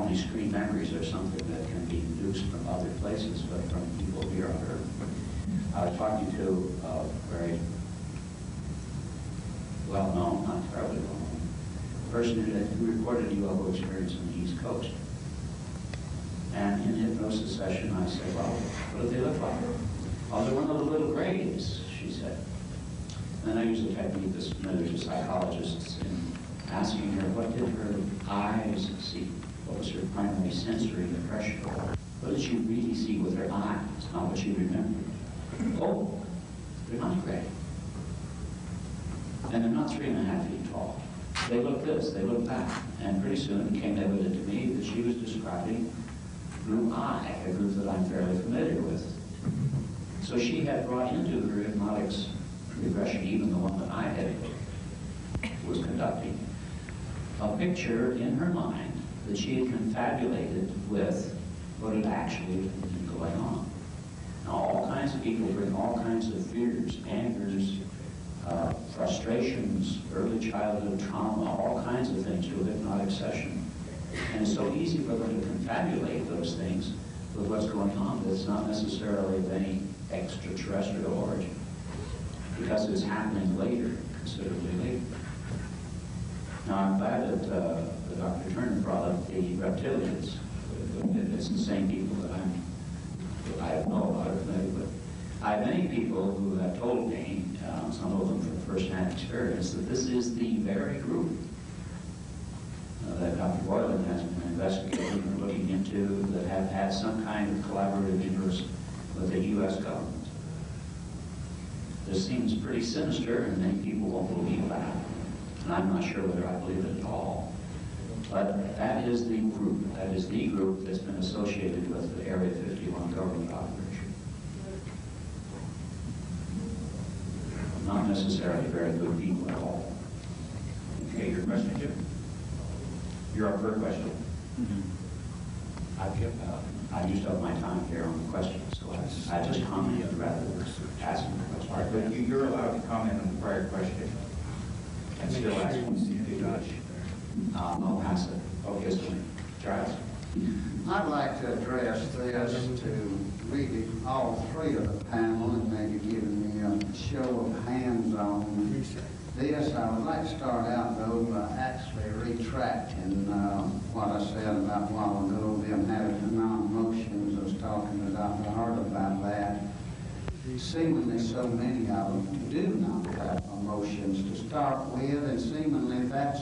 only screen memories are something that can be induced from other places, but from people here on Earth. I was talking to a very well-known, not terribly well-known, person who reported a UFO experience on the East Coast. And in hypnosis session, I said, well, what did they look like? Oh, they're one of the little grays, she said. And then I used the technique that's familiar to psychologists in asking her, what did her eyes see? What was her primary sensory impression? What did she really see with her eyes, not what she remembered? Oh, they're not gray. And they're not 3.5 feet tall. They look this, they look that. And pretty soon it became evident to me that she was describing Group I, a group that I'm fairly familiar with. So she had brought into her hypnotics regression, even the one that I was conducting, a picture in her mind that she had confabulated with what had actually been going on. Now, all kinds of people bring all kinds of fears, angers, frustrations, early childhood trauma, all kinds of things to a hypnotic session. And it's so easy for them to confabulate those things with what's going on that's not necessarily of any extraterrestrial origin, because it's happening later, considerably later. Now, I'm glad that Dr. Turner brought up the reptilians. It's the same people that I know about it, but I have many people who have told me, some of them from first-hand experience, that this is the very group that Dr. Boylan has been investigating and looking into, that have had some kind of collaborative interest with the U.S. government. This seems pretty sinister, and many people won't believe that. And I'm not sure whether I believe it at all. But that is the group. That is the group that's been associated with the Area 51 government operation. Not necessarily very good people at all. Okay, your question, Jim? You're up for a question. I've used up my time here on the questions, so I just commented rather than asking the question. All right, but you're allowed to comment on the prior question and still ask one. I'll pass it. Okay, so Charles. I'd like to address this to really all three of the panel and maybe giving me a show of hands on this. I would like to start out, though, by actually retracting what I said about a while ago, them having non-emotions. I was talking to Dr. Hart about that. Seemingly so many of them do not have emotions to start with, and seemingly that's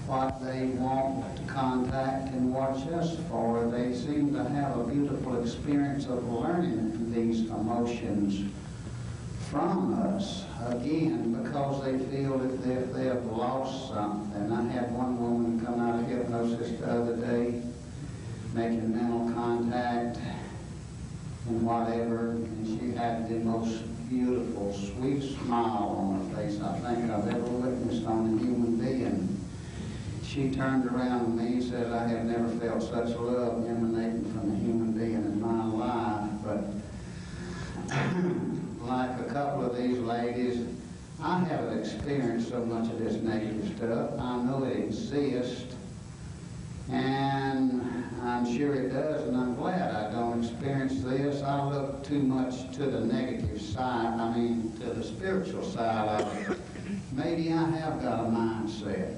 what they want to contact and watch us for. They seem to have a beautiful experience of learning these emotions from us, again, because they feel that they have lost something. I had one woman come out of hypnosis the other day, making mental contact and whatever, and she had the most beautiful, sweet smile on her face I think I've ever witnessed on a human being. She turned around to me and said, I have never felt such love emanating from a human being in my life. But like a couple of these ladies, I haven't experienced so much of this negative stuff. I know it exists, and I'm sure it does, and I'm glad I don't experience this. I look too much to the negative side, to the spiritual side of it. Maybe I have got a mindset.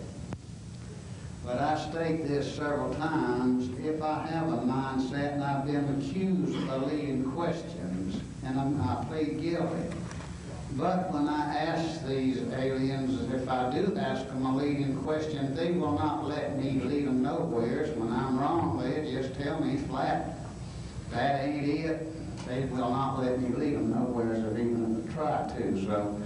But I state this several times, if I have a mindset and I've been accused of leading questions, and I plead guilty. But when I ask these aliens, if I do ask them a leading question, they will not let me lead them nowhere. When I'm wrong, they just tell me flat, that ain't it. They will not let me lead them nowhere, or even if I try to. So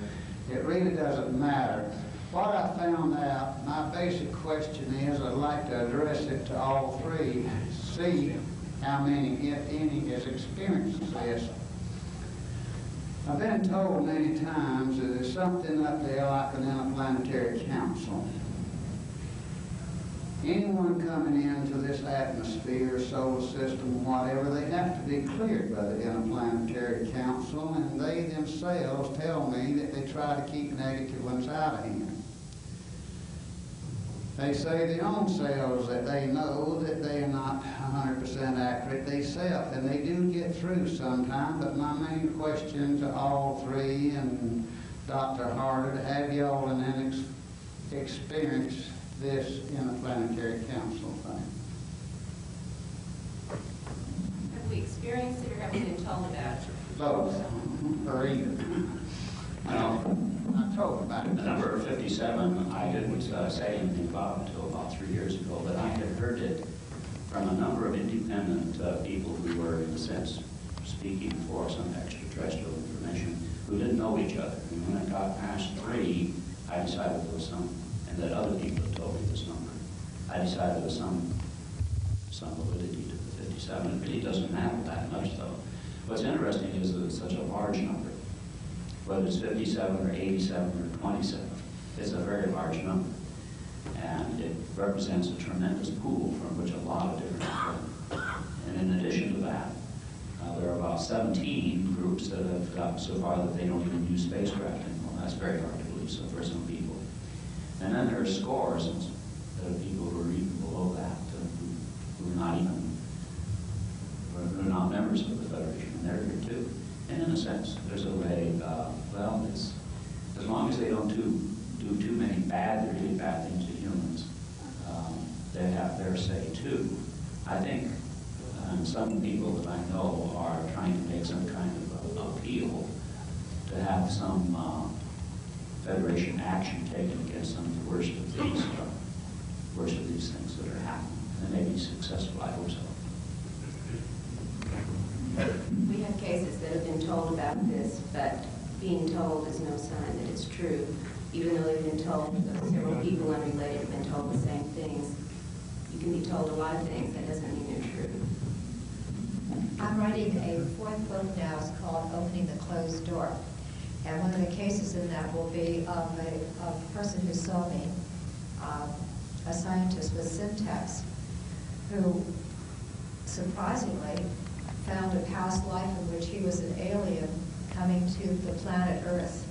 it really doesn't matter. What I found out, my basic question is, I'd like to address it to all three, see how many, if any, has experienced this. I've been told many times that there's something up there like an interplanetary council. Anyone coming into this atmosphere, solar system, whatever, they have to be cleared by the interplanetary council, and they themselves tell me that they try to keep negative ones out of here. They say their own selves that they know that they are not 100% accurate themselves, and they do get through sometimes. But my main question to all three and Dr. Harder, have y'all experienced this in a planetary council thing? Have we experienced it or have we been told about it? Both, or either. I told about it. The number 57, I didn't say anything about until about 3 years ago, but I had heard it from a number of independent people who were, in a sense, speaking for some extraterrestrial information, who didn't know each other. And when it got past 3, I decided there was some, and that other people had told me this number. I decided there was some validity to the 57. It really doesn't matter that much, though. What's interesting is that it's such a large number. Whether it's 57 or 87 or 27, it's a very large number. And it represents a tremendous pool from which a lot of different people. And in addition to that, there are about 17 groups that have gotten so far that they don't even use spacecraft anymore. That's very hard to believe, so for some people. And then there are scores of people who are even below that, who are not even, who are not members of the Federation, and they're here too. And in a sense, there's a way, well, it's, as long as they don't do too many really bad things to humans, they have their say too. I think some people that I know are trying to make some kind of appeal to have some Federation action taken against some of the worst of these things that are happening. And they may be successful, I hope so. We have cases that have been told about this, but being told is no sign that it's true. Even though they've been told, several people unrelated have been told the same things. You can be told a lot of things, that doesn't mean they're true. I'm writing a fourth book now. It's called Opening the Closed Door. And one of the cases in that will be of a person who saw me, a scientist with syntax, who surprisingly found a past life in which he was an alien coming to the planet Earth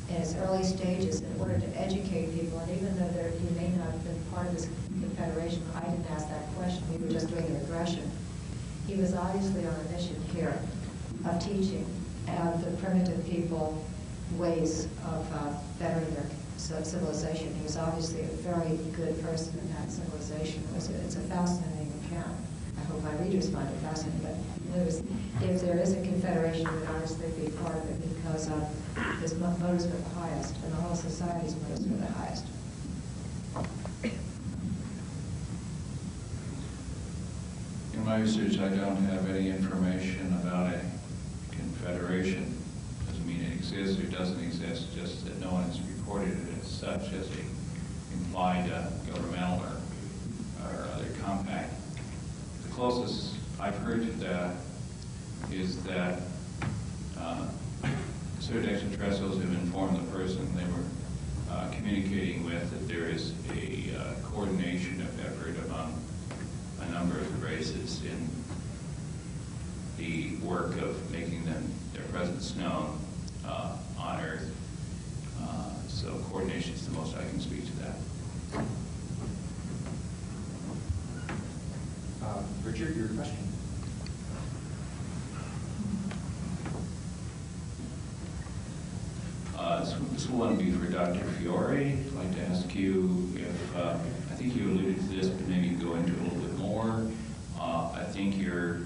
in its early stages in order to educate people. And even though he may not have been part of this confederation, I didn't ask that question. We were just doing a regression. He was obviously on a mission here of teaching the primitive people ways of bettering their civilization. He was obviously a very good person in that civilization. It's a fascinating account. I hope my readers find it fascinating. But if there is a confederation, it would obviously be part of it because his motives were the highest, and the whole society's motives were the highest. In my research, I don't have any information about a confederation. Doesn't mean it exists or doesn't exist, just that no one has reported it as such as a implied governmental or other compact. The closest I've heard to that is that certain extraterrestrials have informed the person they were communicating with that there is a coordination of effort among a number of the races in the work of making their presence known on Earth. So coordination is the most I can speak to that. Richard, your question? This will one be for Dr. Fiore. I'd like to ask you if, I think you alluded to this, but maybe go into it a little bit more. I think your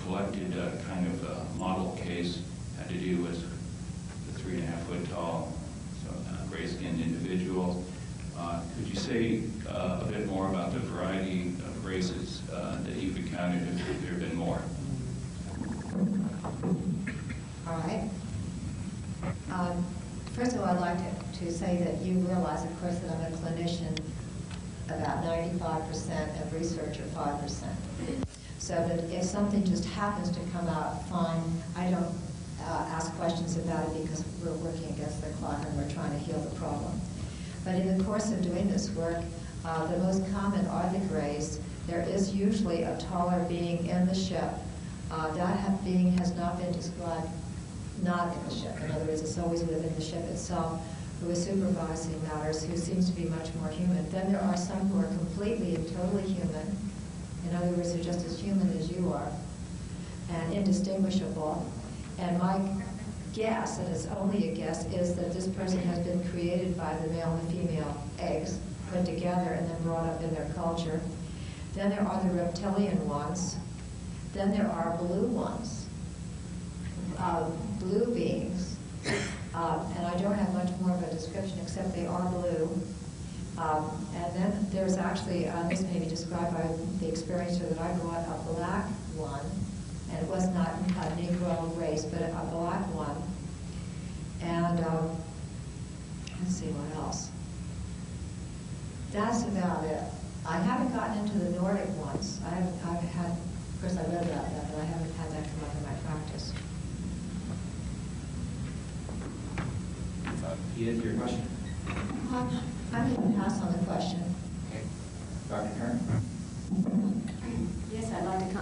collected kind of model case had to do with the 3.5-foot tall gray-skinned individual. Could you say a bit more about the variety of races that you've encountered, if there have been more? All right. First of all, I'd like to say that you realize, of course, that I'm a clinician, about 95%, of researcher 5%. So that if something just happens to come out fine, I don't ask questions about it because we're working against the clock and we're trying to heal the problem. But in the course of doing this work, the most common are the grays. There is usually a taller being in the ship. That being has not been described not in the ship. In other words, it's always within the ship itself, who is supervising matters, who seems to be much more human. Then there are some who are completely and totally human. In other words, they're just as human as you are, and indistinguishable. And my guess, and it's only a guess, is that this person has been created by the male and the female eggs, put together and then brought up in their culture. Then there are the reptilian ones. Then there are blue ones, blue beings. And I don't have much more of a description except they are blue. And then there's actually, this may be described by the experiencer that I brought, a black one. And it was not a Negro race, but a black one. And let's see what else. That's about it. I haven't gotten into the Nordic ones. I've had, of course I read about that, but I haven't had that come up in my practice. Edith, your question? I'm going to pass on the question. Okay. Dr. Kern? Yes, I'd like to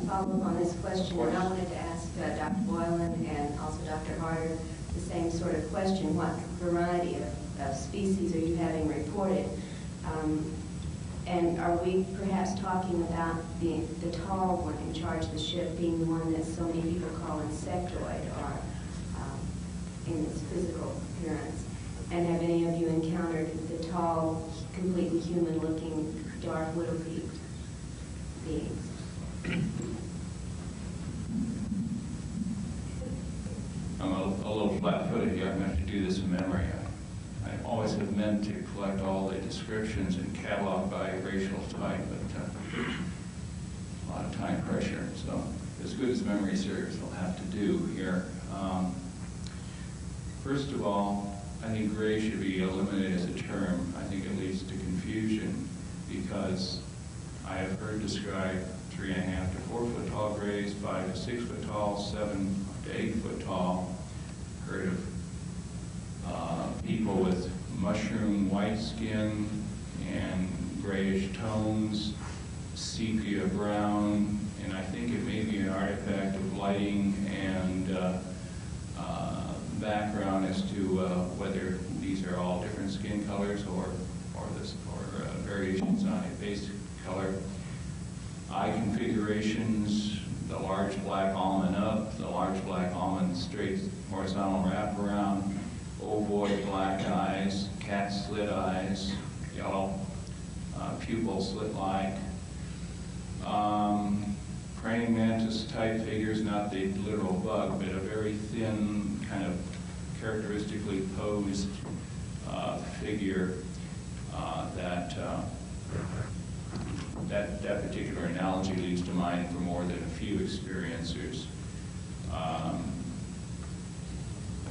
follow up on this question, and I wanted to ask Dr. Boylan and also Dr. Harder the same sort of question. What variety of species are you having reported? And are we perhaps talking about the tall one in charge of the ship being the one that so many people call insectoid or in its physical appearance? And have any of you encountered the tall, completely human-looking, dark, widow-peaked beings? I'm a little flat-footed here. I'm going to have to do this in memory. I always have meant to collect all the descriptions and catalog by racial type, but a lot of time pressure. So as good as memory serves, I'll have to do here. First of all, I think gray should be eliminated as a term. I think it leads to confusion because I have heard described 3.5 to 4 foot tall grays, 5 to 6 foot tall, 7 to 8 foot tall. Heard of people with mushroom white skin and grayish tones, sepia brown, and I think it may be an artifact of lighting and background as to whether these are all different skin colors or variations on a basic color. Eye configurations, the large black almond up, the large black almond straight horizontal wraparound, ovoid black eyes, cat slit eyes, yellow, pupil slit-like, praying mantis type figures, not the literal bug, but a very thin, kind of characteristically posed figure that particular analogy leads to mind for more than a few experiencers.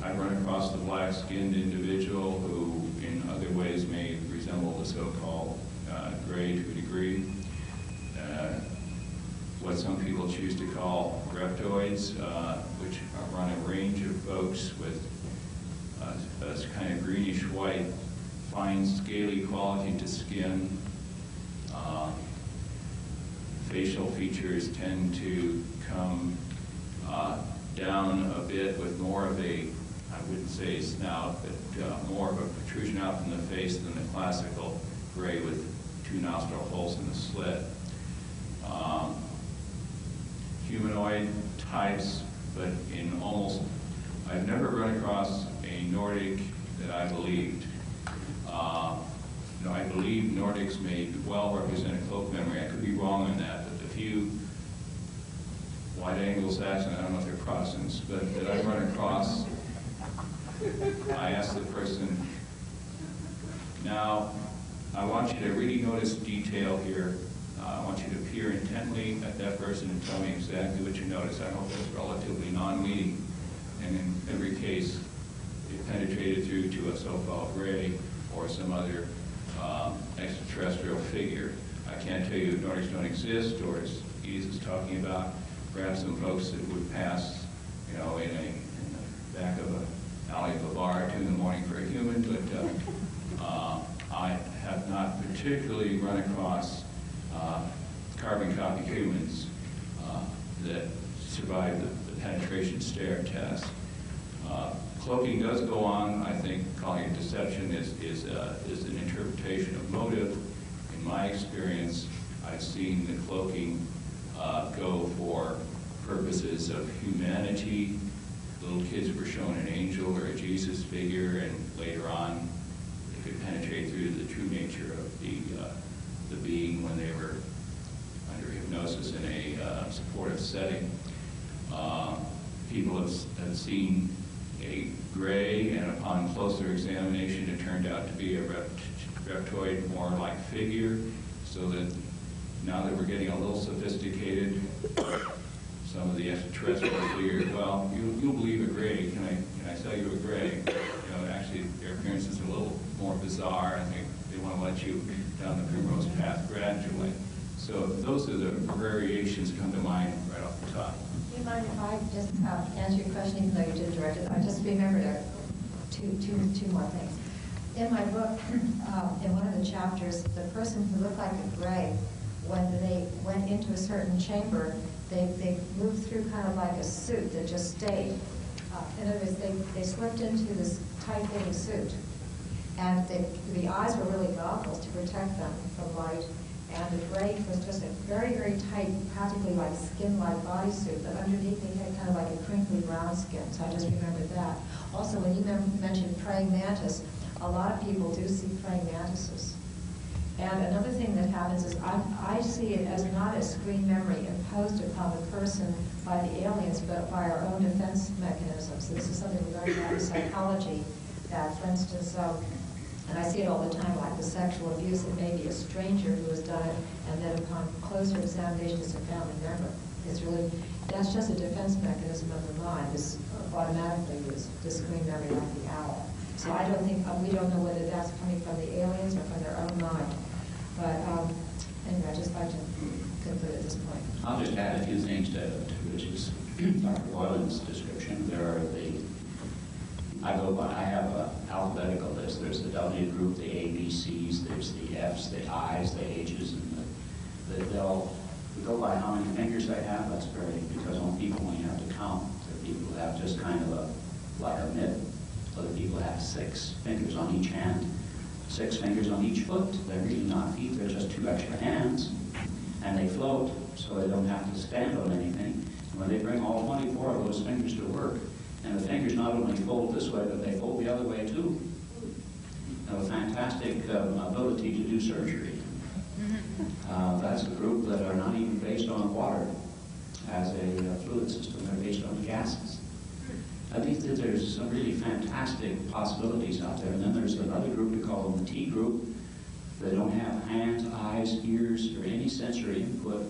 I've run across the black-skinned individual who in other ways may resemble the so-called gray to a degree. What some people choose to call reptoids, which run a range of folks with a kind of greenish-white, fine scaly quality to skin. Facial features tend to come down a bit with more of a, I wouldn't say snout, but more of a protrusion out from the face than the classical gray with 2 nostril holes in the slit. Humanoid types, but in almost, I've never run across a Nordic that I believed. I believe Nordics may well represent a folk memory. I could be wrong on that, but the few white Anglo-Saxon, I don't know if they're Protestants, but that I run across, I asked the person, now, I want you to really notice detail here. I want you to peer intently at that person and tell me exactly what you notice. I hope that's relatively non-leading. And in every case, it penetrated through to a so-called gray or some other extraterrestrial figure. I can't tell you if Nordics don't exist, or as Edith is talking about, perhaps some folks that would pass, in the back of an alley of a bar at 2 in the morning for a human, but I have not particularly run across carbon copy humans that survived the penetration stare test. cloaking does go on. I think calling it deception is an interpretation of motive. In my experience, I've seen the cloaking go for purposes of humanity. Little kids were shown an angel or a Jesus figure, and later on they could penetrate through to the true nature of the being when they were under hypnosis in a supportive setting. People have seen a gray, and upon closer examination it turned out to be a reptoid, more like figure, so that now that we're getting a little sophisticated, some of the extraterrestrials figure, well, you'll believe a gray. Can I sell you a gray? Actually, their appearance is a little more bizarre. I think they want to let you down the primrose path gradually. So those are the variations that come to mind right off the top. Do you mind if I just answer your question, even though you didn't direct it? I just remembered two more things. In my book, in one of the chapters, the person who looked like a gray, when they went into a certain chamber, they moved through kind of like a suit that just stayed. In other words, they slipped into this tight-fitting suit. And the eyes were really goggles to protect them from light. And the gray was just a very, very tight, practically like skin-like bodysuit, but underneath they had kind of like a crinkly brown skin. So I just remembered that. Also, when you mentioned praying mantis, a lot of people do see praying mantises. And another thing that happens is I see it as not a screen memory imposed upon the person by the aliens, but by our own defense mechanisms. This is something we learned about in psychology, that, for instance, and I see it all the time, like the sexual abuse, it may be a stranger who has done it, and then upon closer examination it's a family member. That's just a defense mechanism of the mind. This automatically is the screen memory like the owl. So I don't think, we don't know whether that's coming from the aliens or from their own mind. But anyway, I'd just like to conclude at this point. I'll just add a few things to which is Dr. Boylan's description. There are I have an alphabetical list. There's the W group, the A, B, C's, there's the F's, the I's, the H's, and we go by how many fingers they have. That's because on people when you have to count, there are people who have just kind of like a mitt. Other people have 6 fingers on each hand, 6 fingers on each foot. They're really not feet, they're just 2 extra hands. And they float, so they don't have to stand on anything. And when they bring all 24 of those fingers to work, and the fingers not only fold this way, but they fold the other way too. They have a fantastic ability to do surgery. That's a group that are not even based on water as a fluid system. They're based on gases. I think that there's some really fantastic possibilities out there. And then there's another group, we call them the T group. They don't have hands, eyes, ears, or any sensory input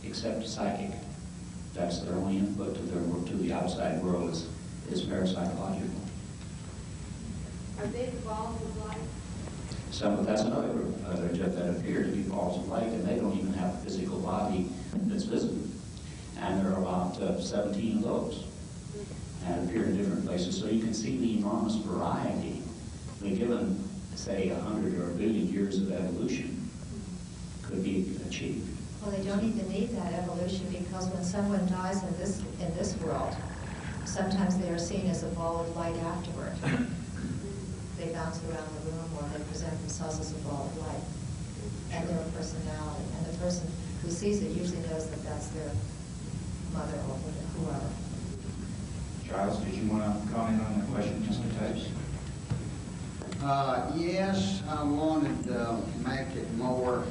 except psychic. That's their only input to their work, to the outside world is parapsychological. Are they the balls of light? That's another group that appear to be balls of light, and they don't even have a physical body that's visible. And there are about 17 of those, and appear in different places. So you can see the enormous variety. Given, say, 100 or 1 billion years of evolution, could be achieved. Well, they don't even need that evolution, because when someone dies in this world, sometimes they are seen as a ball of light afterward. They bounce around the room, or they present themselves as a ball of light, and their personality. And the person who sees it usually knows that that's their mother or whoever. Charles, did you want to comment on the question just a touch? Yes, I wanted to make it more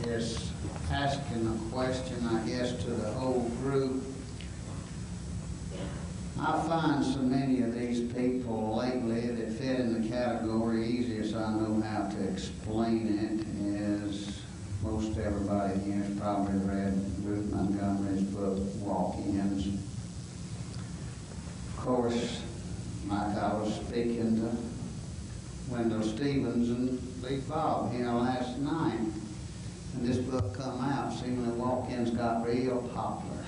is asking a question, I guess, to the whole group. I find so many of these people lately that fit in the category, easiest I know how to explain it, is most everybody here has probably read Ruth Montgomery's book, Walk-Ins. Of course, like I was speaking to Wendell Stevens and Lee Bob here last night, and this book come out, seemingly walk-ins got real popular,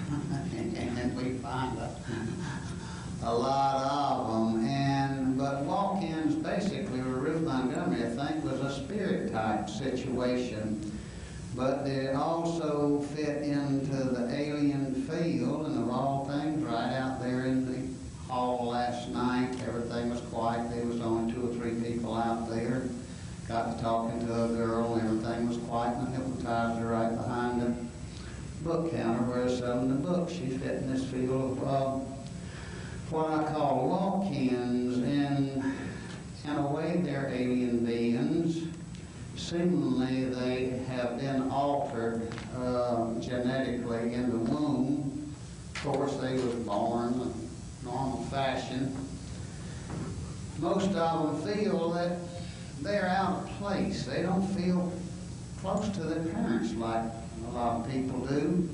and we find a lot of them. But walk-ins basically were Ruth Montgomery, I think, was a spirit type situation. But they also fit into the alien field, and of all things, right out there in the hall last night, everything got to talking to a girl, and everything was quiet, and I hypnotized her right behind the book counter where I was selling the books. She's fitting this field of what I call walk-ins, and in a way they're alien beings. Seemingly they have been altered genetically in the womb. Of course, they was born in normal fashion. Most of them feel that they're out of place. They don't feel close to their parents like a lot of people do.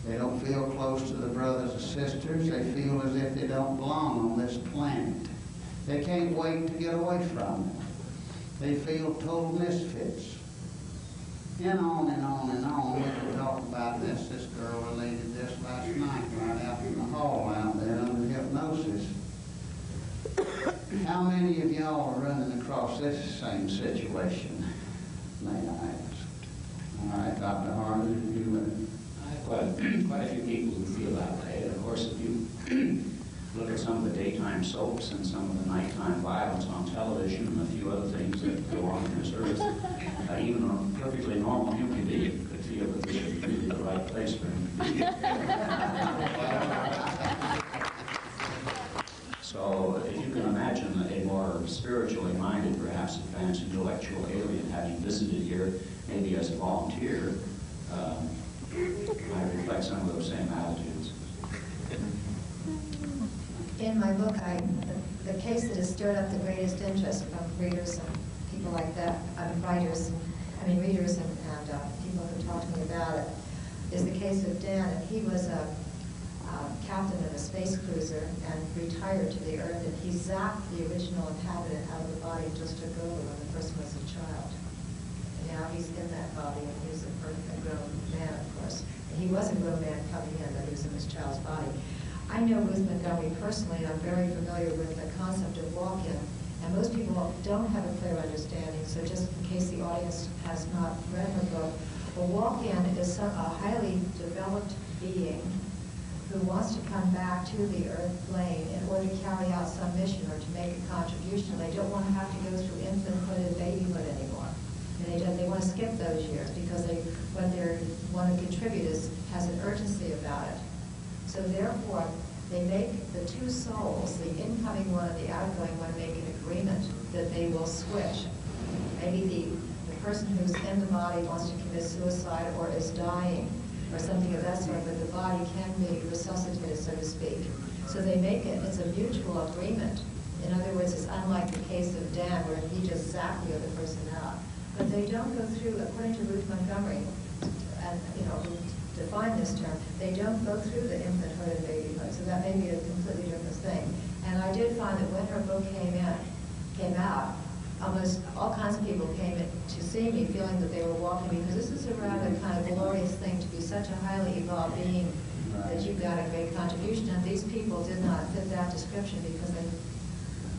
They don't feel close to the brothers and sisters. They feel as if they don't belong on this planet. They can't wait to get away from it. They feel total misfits. And on and on and on. We could talk about this. This girl related this last night right out in the hall out there under hypnosis. How many of y'all are running across this same situation, may I ask? All right, Dr. Harlan, you would. I have quite a few people who feel that way. And of course, if you look at some of the daytime soaps and some of the nighttime violence on television and a few other things that go on in this earth, even a perfectly normal human being could feel that this is really the right place for him to be. So if you can imagine a more spiritually minded, perhaps advanced intellectual alien having visited here, maybe as a volunteer, might reflect some of those same attitudes. In my book, the case that has stirred up the greatest interest from readers and people like that, readers and people who talk to me about it, is the case of Dan. And he was a captain of a space cruiser and retired to the Earth, and he zapped the original inhabitant out of the body and just took over when the person was a child. And now he's in that body, and he's a grown man, of course. And he was a grown man coming in, but he was in his child's body. I know Ruth Montgomery personally, and I'm very familiar with the concept of walk-in, and most people don't have a clear understanding, so just in case the audience has not read her book, a walk-in is a highly developed being who wants to come back to the earth plane in order to carry out some mission or to make a contribution. They don't want to have to go through infanthood and babyhood anymore. And they want to skip those years because what they want to contribute has an urgency about it. So therefore, they make the two souls, the incoming one and the outgoing one, make an agreement that they will switch. Maybe the person who's in the body wants to commit suicide or is dying or something of that sort, but the body can be resuscitated, so to speak. So they make it, it's a mutual agreement. In other words, it's unlike the case of Dan, where he just zapped the other person out. But they don't go through, according to Ruth Montgomery, and who define this term, they don't go through the infanthood and babyhood, so that may be a completely different thing. And I did find that when her book came out, almost all kinds of people came in to see me feeling that they were walking, because this is a rather kind of glorious thing to be such a highly evolved being that you've got a great contribution. And these people did not fit that description because they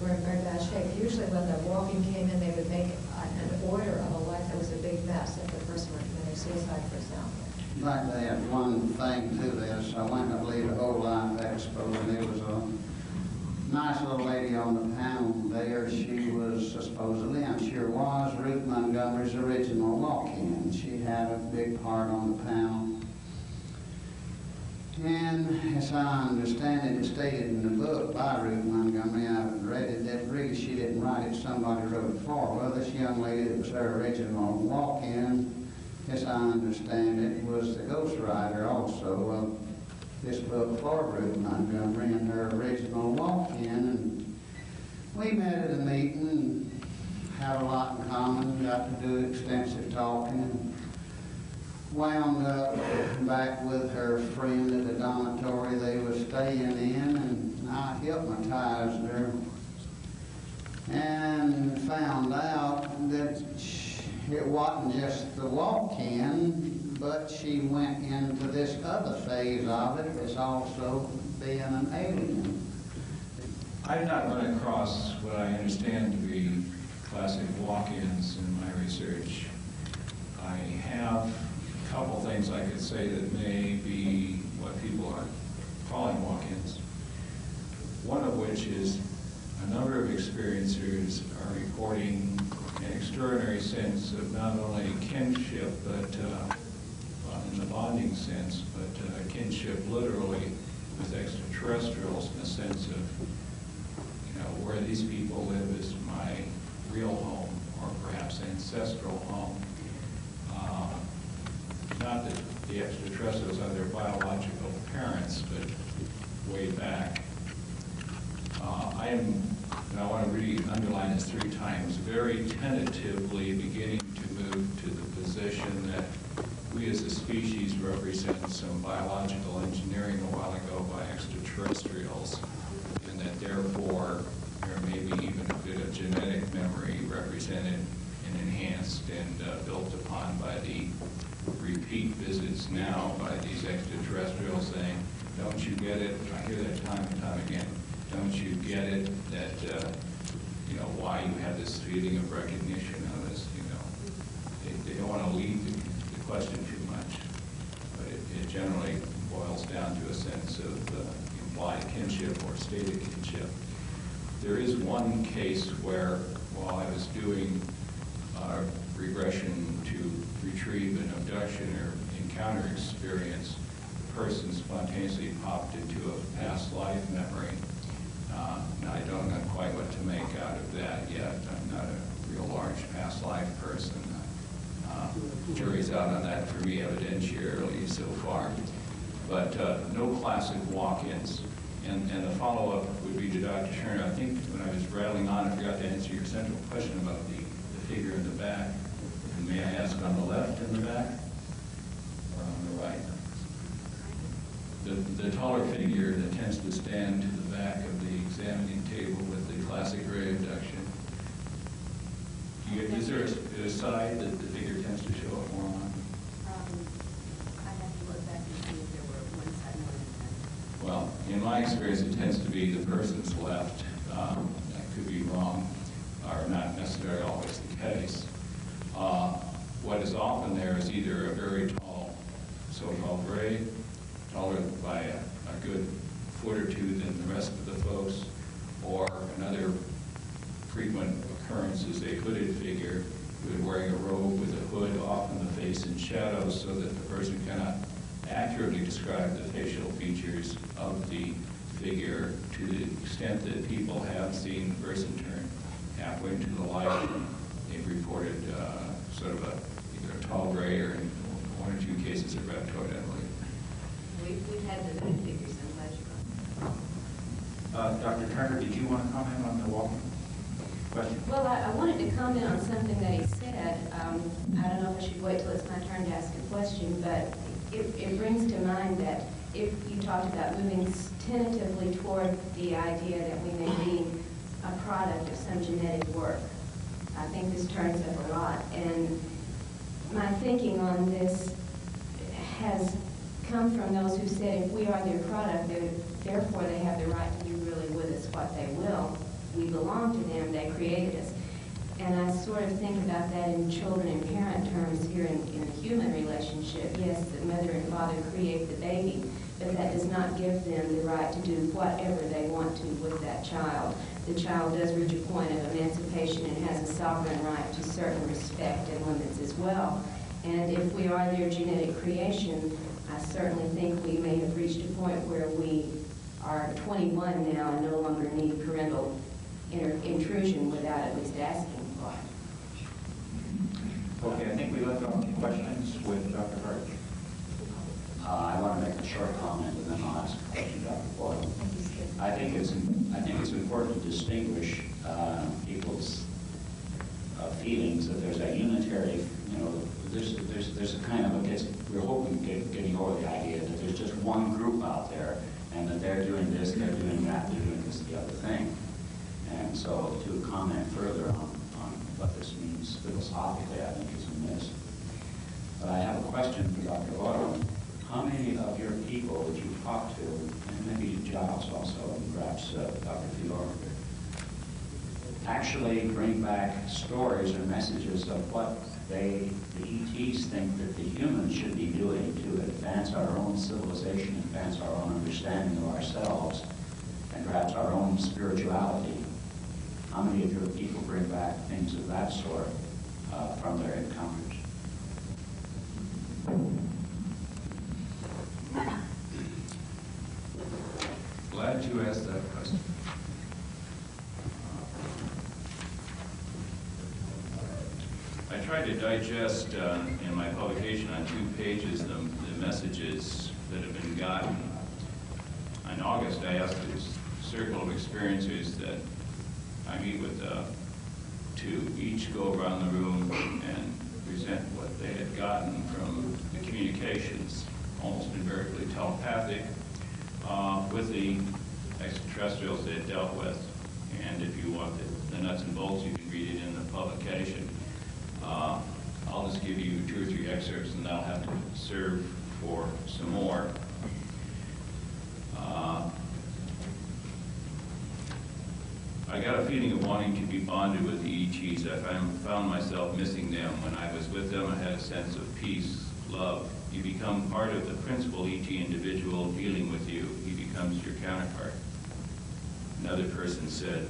were in very bad shape. Usually when the walking came in, they would make an order of a life that was a big mess if the person were committing suicide, for example. I'd like to add one thing to this. I went, I believe, to Whole Life Expo, and there was a nice little lady on the panel there. She was supposedly, I'm sure was, Ruth Montgomery's original walk-in. She had a big part on the panel. And as I understand it, it's stated in the book by Ruth Montgomery, I haven't read it, that really she didn't write it, somebody wrote it for her. Well, this young lady that was her original walk-in, as I understand it, was the ghostwriter also of this book for Ruth Montgomery and her original walk-in. And we met at a meeting and had a lot in common, got to do extensive talking, and wound up back with her friend at the dormitory they were staying in, and I hypnotized her and found out that it wasn't just the walk-in, but she went into this other phase of it as also being an alien. I've not run across what I understand to be classic walk-ins in my research. I have a couple things I could say that may be what people are calling walk-ins. One of which is a number of experiencers are reporting an extraordinary sense of not only kinship, but in the bonding sense, but kinship literally with extraterrestrials in the sense of, you know, where these people live is my real home, or perhaps ancestral home. Not that the extraterrestrials are their biological parents, but way back. I am, and I want to really underline this 3 times, very tentatively beginning to move to the position that we as a species represent some biological engineering a while ago by extraterrestrials, and that therefore there may be even a bit of genetic memory represented and enhanced and built upon by the repeat visits now by these extraterrestrials saying, don't you get it? I hear that time and time again. Don't you get it that, you know, why you have this feeling of recognition of us, you know? They don't want to lead the question too much, but it generally boils down to a sense of implied kinship or stated kinship. There is one case where, while I was doing regression to retrieve an abduction or encounter experience, the person spontaneously popped into a past life memory. Now, I don't know quite what to make out of that yet. I'm not a real large past life person. Jury's out on that for me evidentiarily so far. But no classic walk-ins. And the follow-up would be to Dr. Turner. I think when I was rattling on, I forgot to answer your central question about the figure in the back. And may I ask, on the left in the back or on the right? The taller figure that tends to stand to the back of the examining table with the classic ray abduction. Is there a side that the figure tends to show up more on? I have to look back and see if there were one side more than that. Well, in my experience, it tends to be the person's left. That could be wrong, or not necessarily always the case. What is often there is either a very tall, so-called gray, taller by a good foot or two than the rest of the folks, or another frequent occurrence is a hooded figure who is wearing a robe with a hood, often the face in shadows, so that the person cannot accurately describe the facial features of the figure, to the extent that people have seen the person turn halfway into the light. They've reported sort of either a tall gray or in 1 or 2 cases a reptoid, I believe. We've had the hooded figures, I'm glad you brought that. Dr. Turner, did you want to comment on the walk-in question? Well, I wanted to comment on something that he said. I don't know if I should wait till it's my turn to ask a question, but it brings to mind that if you talked about moving tentatively toward the idea that we may be a product of some genetic work. I think this turns up a lot. And my thinking on this has come from those who said if we are their product, therefore they have the right to do really with us what they will. We belong to them, they created us. And I sort of think about that in children and parent terms here in a human relationship. Yes, the mother and father create the baby, but that does not give them the right to do whatever they want to with that child. The child does reach a point of emancipation and has a sovereign right to certain respect and limits as well. And if we are their genetic creation, I certainly think we may have reached a point where we are 21 now and no longer need parental intrusion without at least asking. Okay, I think we left off questions with Dr. Hart. I want to make a short comment and then I'll ask a question, Dr. Boyle. I think it's important to distinguish people's feelings that there's a unitary, there's a kind of we're hoping getting over the idea that there's just one group out there and that they're doing this, they're doing that, they're doing this, the other thing. And so to comment further on what this means philosophically, I think is amiss. But I have a question for Dr. Boyle. How many of your people that you've talked to, and maybe Giles also, and perhaps Dr. Fiore, actually bring back stories or messages of what the ETs think that the humans should be doing to advance our own civilization, advance our own understanding of ourselves, and perhaps our own spirituality? how many of your people bring back things of that sort from their encounters? Glad you asked that question. I tried to digest in my publication on 2 pages the messages that have been gotten. In August, I asked this circle of experiencers that I meet with to each go around the room and present what they had gotten from the communications, almost invariably telepathic, with the extraterrestrials they had dealt with. And if you want the nuts and bolts, you can read it in the publication. I'll just give you 2 or 3 excerpts, and that'll have to serve for some more. I got a feeling of wanting to be bonded with the ETs. I found myself missing them. When I was with them, I had a sense of peace, love. You become part of the principal ET individual dealing with you. He becomes your counterpart. Another person said,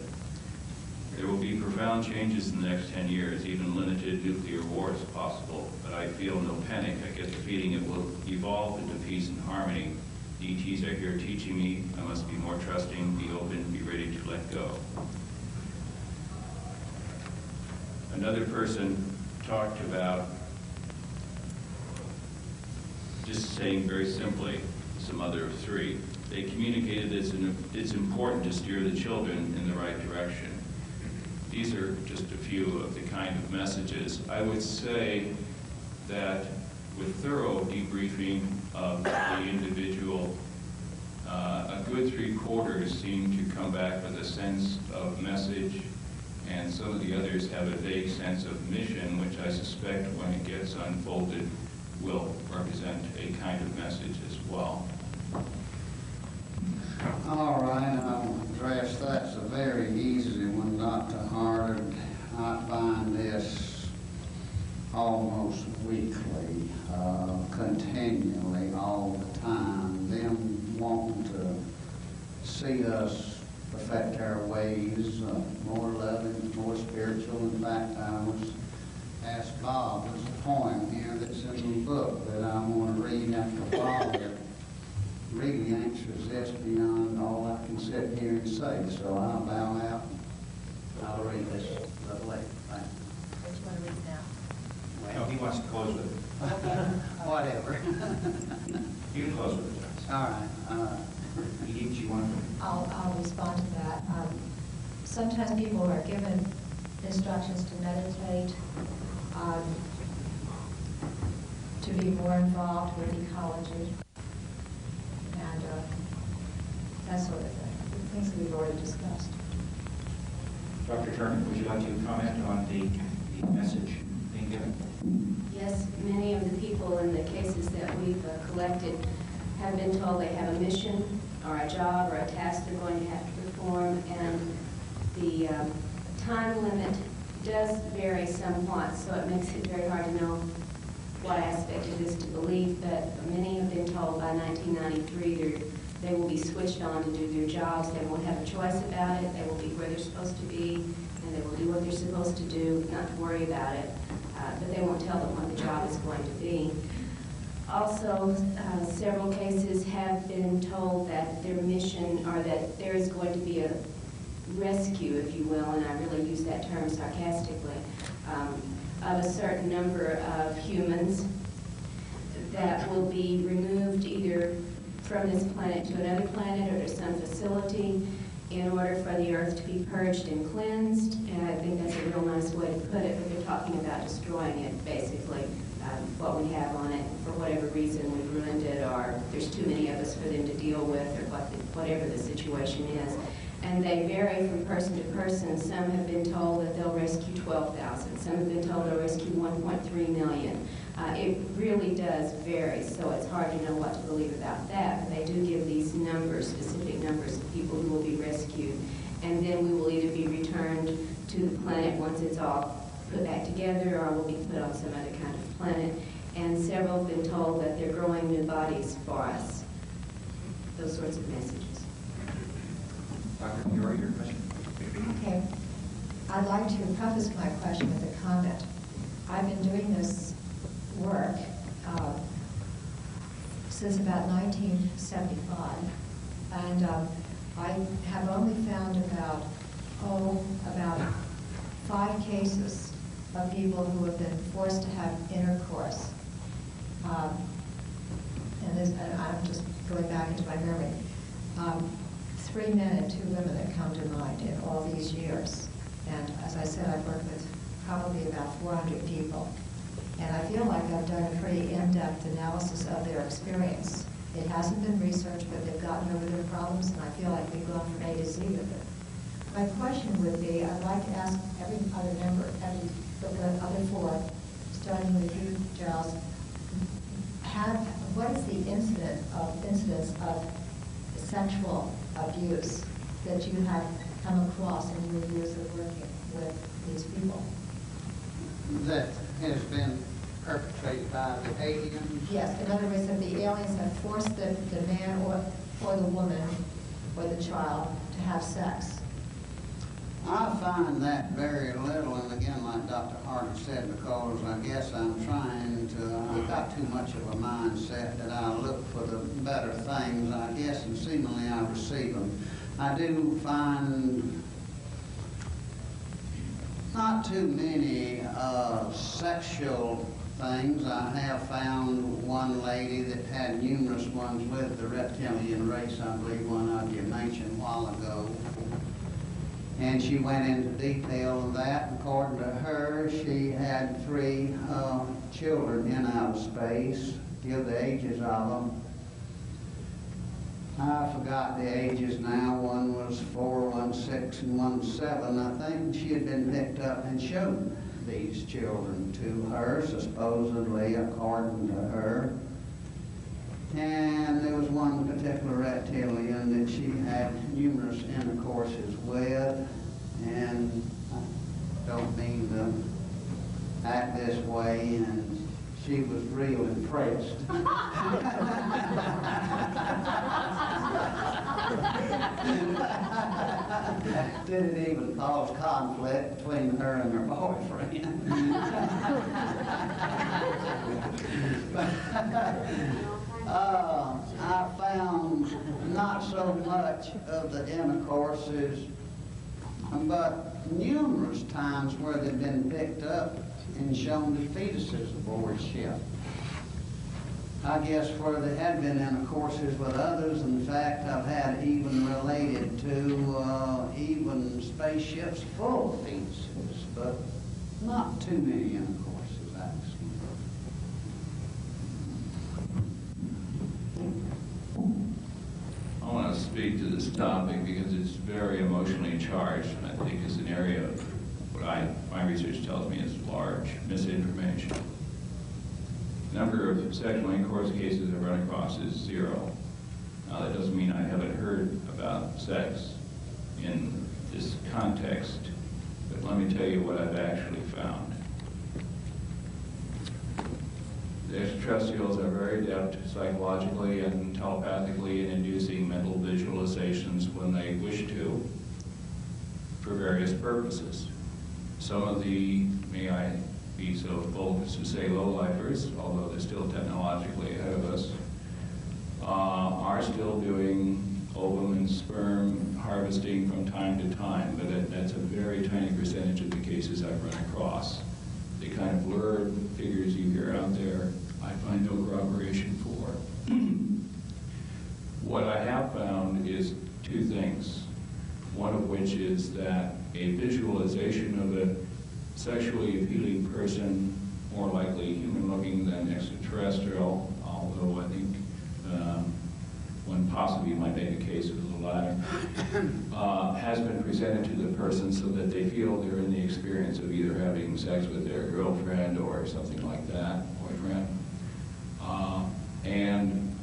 there will be profound changes in the next 10 years. Even limited nuclear war is possible, but I feel no panic. I get the feeling it will evolve into peace and harmony. The ETs are here teaching me. I must be more trusting, be open, be ready to let go. Another person talked about just saying very simply, some other 3. They communicated that it's important to steer the children in the right direction. These are just a few of the kind of messages. I would say that with thorough debriefing of the individual, a good 3/4 seem to come back with a sense of message, and some of the others have a vague sense of mission, which I suspect when it gets unfolded will represent a kind of message as well. All right, I'll address that's a very easy one, not too hard. I find this almost weekly, continually, all the time. Them wanting to see us perfect our ways, more loving, more spiritual. In fact, I was asked Bob, there's a poem here that's in the book that I want to read after Bob that really answers this beyond all I can sit here and say. So I'll bow out and I'll read this a little later. Thank you. What do you want to read now? No, he wants to close with it. Whatever. You can close with it, Johnson. All right. You want to? I'll respond to that. Sometimes people are given instructions to meditate, to be more involved with ecology, and that sort of thing, things that we've already discussed. Dr. Turner, would you like to comment on the message being given? Yes, many of the people in the cases that we've collected have been told they have a mission or a job or a task they're going to have to perform, and the time limit does vary somewhat, so it makes it very hard to know what aspect of this to believe, but many have been told by 1993 they will be switched on to do their jobs. They won't have a choice about it. They will be where they're supposed to be, and they will do what they're supposed to do, not to worry about it, but they won't tell them what the job is going to be. Also, several cases have been told that their mission, or that there is going to be a rescue, if you will, and I really use that term sarcastically, of a certain number of humans that will be removed either from this planet to another planet or to some facility in order for the Earth to be purged and cleansed. And I think that's a real nice way to put it, but they're talking about destroying it, basically, what we have on it. For whatever reason, we've ruined it, or there's too many of us for them to deal with, or whatever the situation is. And they vary from person to person. Some have been told that they'll rescue 12,000. Some have been told they'll rescue 1.3 million. It really does vary, so it's hard to know what to believe about that. But they do give these numbers, specific numbers of people who will be rescued. And then we will either be returned to the planet once it's all put back together, or we'll be put on some other kind of planet. And several have been told that they're growing new bodies for us. Those sorts of messages. Dr. Fiore, your question? Okay. I'd like to preface my question with a comment. I've been doing this work since about 1975, and I have only found about 5 cases of people who have been forced to have intercourse. And I'm just going back into my memory. 3 men and 2 women that come to mind in all these years. And as I said, I've worked with probably about 400 people. And I feel like I've done a pretty in-depth analysis of their experience. It hasn't been researched, but they've gotten over their problems, and I feel like we've gone from A to Z with it. My question would be, I'd like to ask every other member, the other 4, starting with you, Giles, what is the incidence of sexual abuse that you have come across in your years of working with these people? That has been perpetrated by the aliens? Yes, in other words, that the aliens have forced the man or the woman or the child to have sex. I find that very little, and again, like Dr. Hardy said, because I guess I've got too much of a mindset that I look for the better things, I guess, and seemingly I receive them. I do find not too many sexual things. I have found one lady that had numerous ones with the reptilian race, I believe one of you mentioned a while ago. And she went into detail of that. According to her, she had 3 children in outer space. Give the ages of them. I forgot the ages now. One was 4, 1 6, and 1 7, I think. She had been picked up and shown these children to her, supposedly, according to her. And there was one particular reptilian that she had numerous intercourses with, and I don't mean to act this way, and she was real impressed. Didn't even cause conflict between her and her boyfriend. I found not so much of the intercourses, but numerous times where they've been picked up and shown the fetuses aboard ship. I guess where there had been intercourses with others. In fact, I've had even related to even spaceships full of fetuses, but not too many intercourses, actually. I want to speak to this topic because it's very emotionally charged, and I think it's an area of what my research tells me is large misinformation. The number of sexual intercourse cases I've run across is 0. Now, that doesn't mean I haven't heard about sex in this context, but let me tell you what I've actually found. The extraterrestrials are very adept psychologically and telepathically in inducing mental visualizations when they wish to, for various purposes. Some of the, may I be so bold as to say, low-lifers, although they're still technologically ahead of us, are still doing ovum and sperm harvesting from time to time, but that's a very tiny percentage of the cases I've run across. The kind of blurred figures you hear out there, I find no corroboration for. What I have found is 2 things, one of which is that a visualization of a sexually appealing person, more likely human-looking than extraterrestrial, although I think one possibly might make a case of the latter, has been presented to the person so that they feel they're in the experience of either having sex with their girlfriend or something like that, boyfriend. And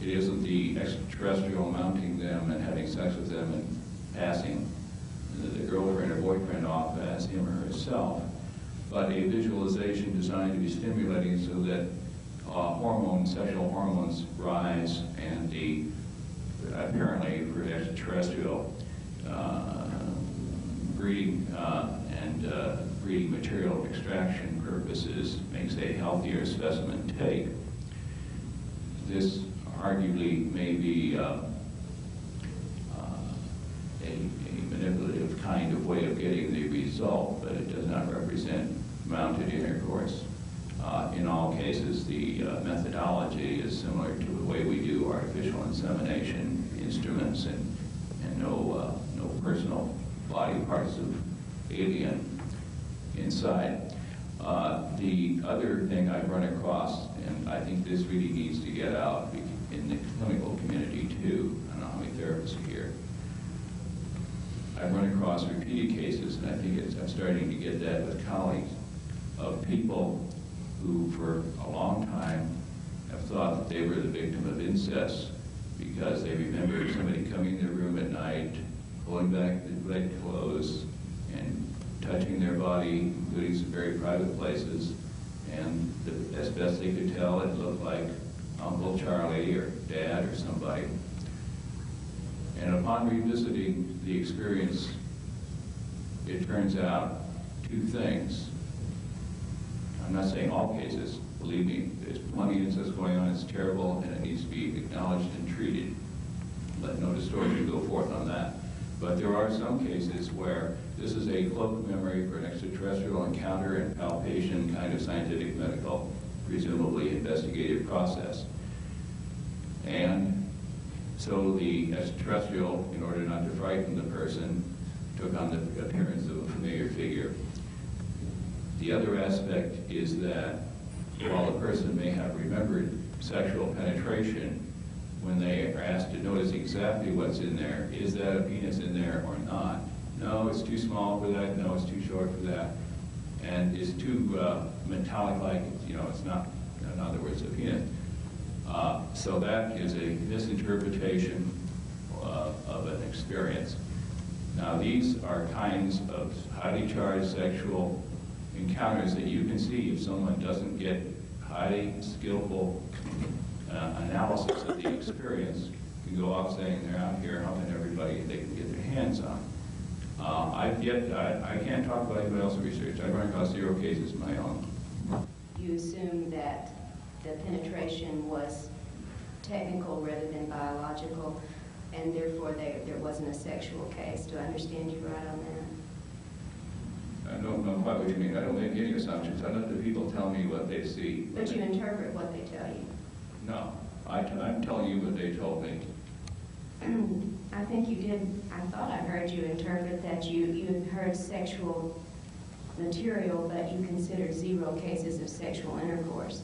it isn't the extraterrestrial mounting them and having sex with them and passing the girlfriend or boyfriend off as him or herself, but a visualization designed to be stimulating so that sexual hormones rise, and apparently for extraterrestrial, breeding breeding material extraction purposes makes a healthier specimen take. This arguably may be a manipulative kind of way of getting the result, but it does not represent mounted intercourse. In all cases, the methodology is similar to the way we do artificial insemination instruments, and no personal body parts of alien inside. The other thing I've run across, and I think this really needs to get out in the clinical community too, I don't know how many therapists are here. I've run across repeated cases, and I think I'm starting to get that with colleagues, of people who for a long time have thought that they were the victim of incest because they remember somebody coming in their room at night, pulling back the bedclothes, and touching their body, including some very private places, and as best they could tell, it looked like Uncle Charlie or Dad or somebody. And upon revisiting the experience, it turns out two things. I'm not saying all cases, believe me, there's plenty of incest going on, it's terrible, and it needs to be acknowledged and treated. Let no distortion go forth on that. But there are some cases where this is a cloaked memory for an extraterrestrial encounter and palpation kind of scientific, medical, presumably investigative process. And so the extraterrestrial, in order not to frighten the person, took on the appearance of a familiar figure. The other aspect is that while a person may have remembered sexual penetration, when they are asked to notice exactly what's in there, is that a penis in there or not? No, it's too small for that. No, it's too short for that. And it's too metallic-like, it's not, in other words, a penis. So that is a misinterpretation of an experience. Now, these are kinds of highly charged sexual encounters that you can see if someone doesn't get highly skillful analysis of the experience, can go off saying they're out here helping everybody they can get their hands on. I can't talk about anybody else's research. I've run across 0 cases of my own. You assume that the penetration was technical rather than biological, and therefore there wasn't a sexual case. Do I understand you right on that? I don't know quite what you mean. I don't make any assumptions. I let the people tell me what they see. But you interpret what they tell you. No, I'm telling you what they told me. I think you did. I thought I heard you interpret that you had heard sexual material, but you considered 0 cases of sexual intercourse.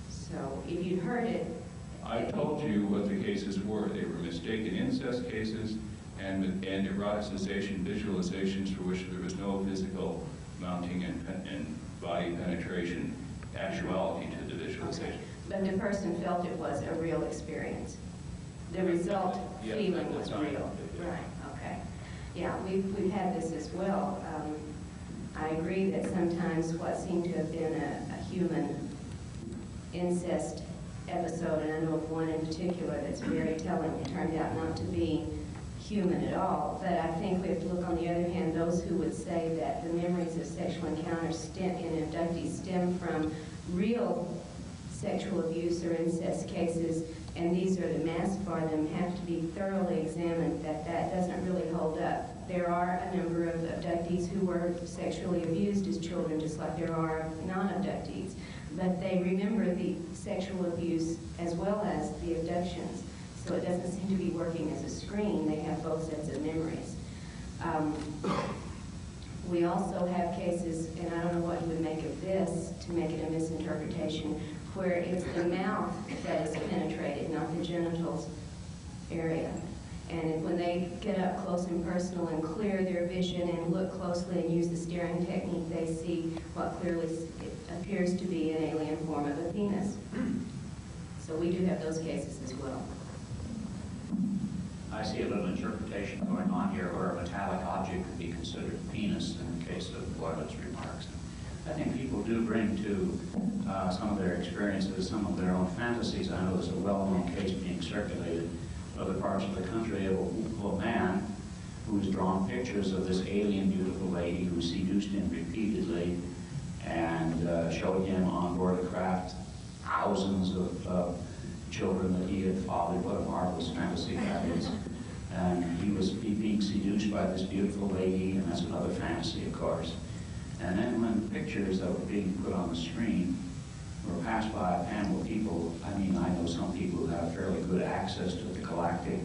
So if you'd heard it... I told you what the cases were. They were mistaken incest cases and eroticization visualizations for which there was no physical mounting and body penetration actuality to the visualization. Okay. But the person felt it was a real experience. The result feeling was real. Right, okay. Yeah, we've had this as well. I agree that sometimes what seemed to have been a human incest episode, and I know of one in particular that's very telling, turned out not to be human at all. But I think we have to look, on the other hand, those who would say that the memories of sexual encounters in abductees stem from real sexual abuse or incest cases, and these are the mask for them, have to be thoroughly examined, that doesn't really hold up. There are a number of abductees who were sexually abused as children, just like there are non-abductees. But they remember the sexual abuse as well as the abductions. So it doesn't seem to be working as a screen. They have both sets of memories. We also have cases, and I don't know what you would make of this to make it a misinterpretation, where it's the mouth that is penetrated, not the genitals area. And when they get up close and personal and clear their vision and look closely and use the staring technique, they see what clearly appears to be an alien form of a penis. So we do have those cases as well. I see a little interpretation going on here where a metallic object could be considered a penis in the case of Boyle's remarks. I think people do bring to some of their experiences, some of their own fantasies. I know there's a well-known case being circulated in other parts of the country of a man who's drawn pictures of this alien beautiful lady who seduced him repeatedly and showed him on board the craft thousands of children that he had fathered. What a marvelous fantasy that is. And he was being seduced by this beautiful lady, and that's another fantasy, of course. And then when pictures that were being put on the screen were passed by a panel of people, I mean, I know some people who have fairly good access to the galactic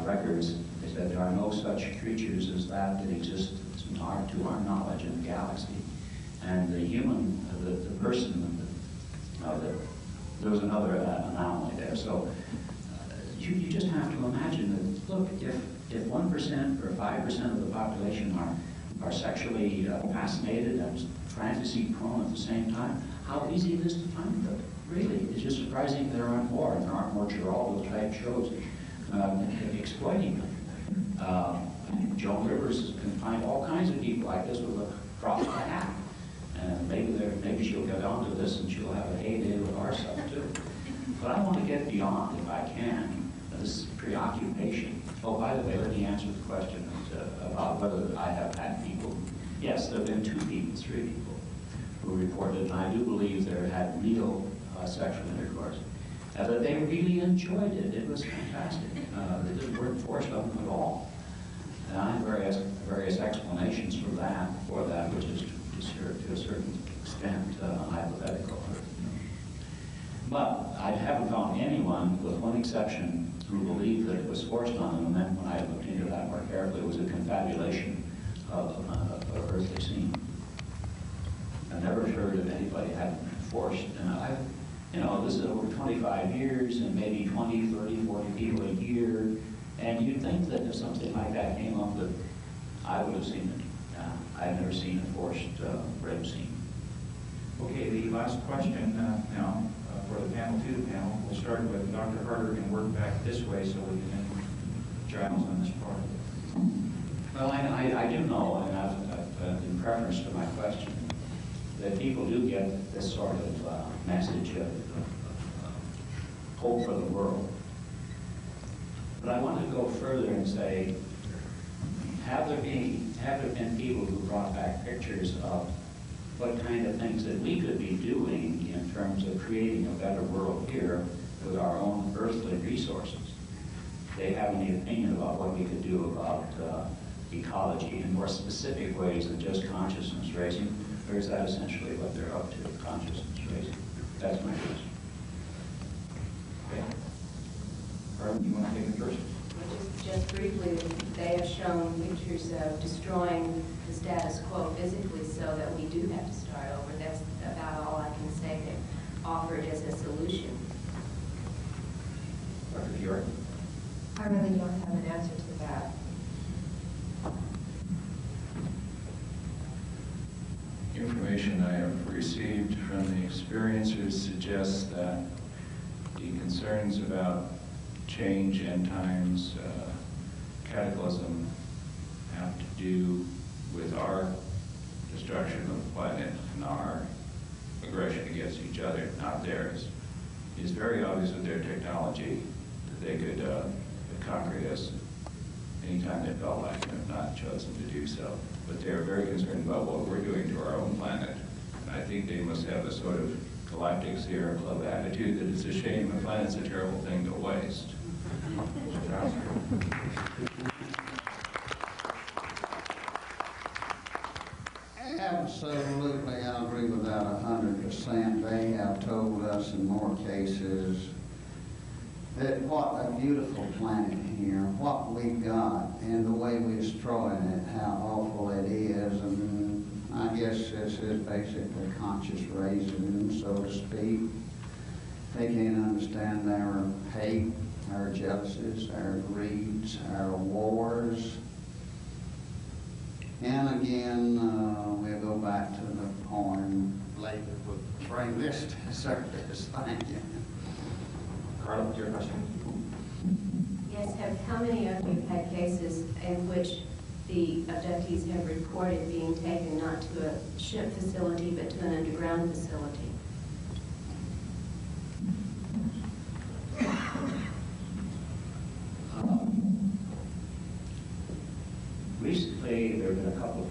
records. They said there are no such creatures as that exist to our knowledge in the galaxy. And the human, the person, there was another anomaly there. So you just have to imagine that, look, if 1% or 5% of the population are sexually fascinated and fantasy prone at the same time, how easy it is to find them. Really, it's just surprising there aren't more, and there aren't more Geraldo type shows exploiting them. Joan Rivers can find all kinds of people like this with a drop of a hat. And maybe she'll get onto this and she'll have a heyday with our stuff too. But I want to get beyond, if I can, this preoccupation. Oh, by the way, let me answer the question about whether I have had people. Yes, there have been 2 people, 3 people who reported, and I do believe they had real sexual intercourse. That they really enjoyed it. It was fantastic. They weren't forced on them at all. And I have various explanations for that, which is to a certain extent hypothetical. But I haven't found anyone, with one exception, who believed that it was forced on them, and then when I looked into that more carefully, it was a confabulation of earthly scene. I never heard of anybody having forced, and this is over 25 years, and maybe 20, 30, 40 people a year, and you'd think that if something like that came up, that I would have seen it. I've never seen a forced rape scene. Okay, the last question now for the panel, to the panel. We'll start with Dr. Harder and work back this way so we can end Giles on this part. Well, I do know, and in preference to my question, that people do get this sort of message of hope for the world. But I want to go further and say, have there been people who brought back pictures of what kind of things that we could be doing in terms of creating a better world here with our own earthly resources? They have any opinion about what we could do about ecology in more specific ways than just consciousness raising, or is that essentially what they're up to, consciousness raising? That's my question. Okay. Karla, do you want to take it first? Just briefly, they have shown pictures of destroying the status quo physically so that we do have to start over. That's about all I can say they've offered as a solution. Dr. Fiore? I really don't have an answer to that. Information I have received from the experiencers suggests that the concerns about change, end times, cataclysm have to do with our destruction of the planet and our aggression against each other, not theirs. It's very obvious with their technology that they could conquer us anytime they felt like it, and have not chosen to do so. But they are very concerned about what we're doing to our own planet. And I think they must have a sort of galactic Sierra Club attitude that it's a shame the planet's a terrible thing to waste. Absolutely, I agree with that 100%. They have told us in more cases that what a beautiful planet here, what we've got, and the way we're destroying it, how awful it is. And I guess this is basically conscious racism, so to speak. They can't understand our hate, our jealousies, our greeds, our wars. And again, we'll go back to the poem later. We'll bring this to surface. Thank you. Karla, your question? Yes, how many of you had cases in which the abductees have reported being taken not to a ship facility but to an underground facility?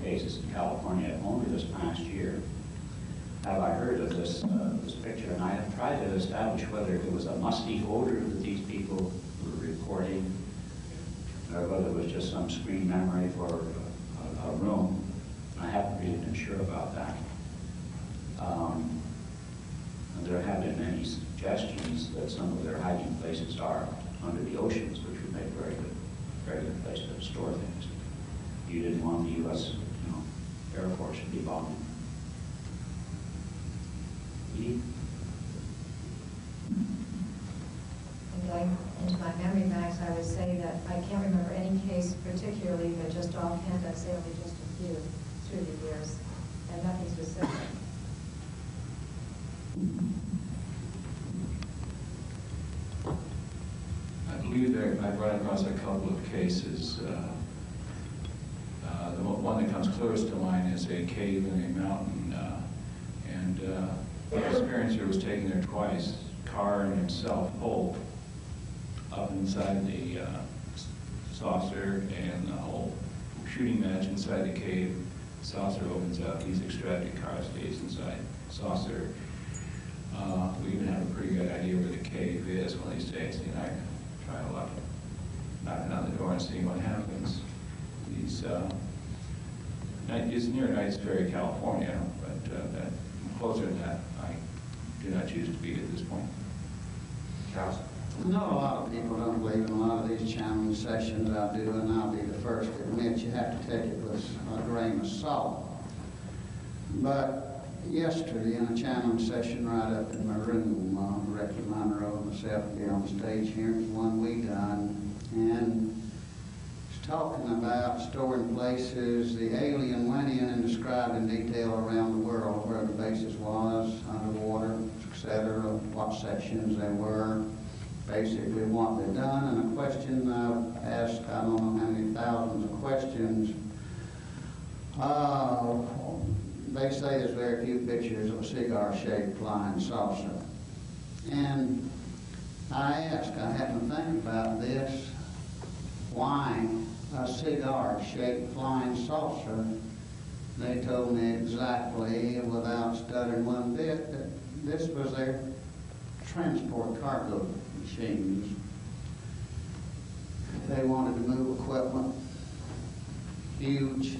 cases in California only this past year have I heard of this picture, and I have tried to establish whether it was a musty odor that these people were reporting, or whether it was just some screen memory for a room. I haven't really been sure about that. And there have been many suggestions that some of their hiding places are under the oceans, which would make a very good place to store things. You didn't want the U.S. Air Force to be bombing. And going into my memory banks, I would say that I can't remember any case particularly, but just offhand, I'd say only just a few through the years, and nothing specific. I believe that I've run across a couple of cases. The one that comes closest to mind is a cave in a mountain, and the experiencer was taken there twice. Car and himself pulled up inside the saucer, and the whole shooting match inside the cave. The saucer opens up. He's extracted. Car stays inside saucer. We even have a pretty good idea where the cave is one of these days. You know, I try a lot, knocking on the door and seeing what happens. It's near Knights Ferry, California, but that, closer than that, I do not choose to be at this point. Charles? I know a lot of people don't believe in a lot of these challenge sessions. I do, and I'll be the first to admit you have to take it with a grain of salt. But yesterday in a challenge session right up in my room, Ricky Monroe and myself be on stage here, it's one we done, and it's talking about storing places. The alien went in and described in detail around the world where the basis was, underwater, etc., what sections they were, basically what they've done, and a question I've asked, I don't know how many thousands of questions. They say there's very few pictures of a cigar-shaped flying saucer. And I asked, I happened to think about this, why a cigar-shaped flying saucer? They told me exactly, without stuttering one bit, that this was their transport cargo machines. They wanted to move equipment, huge,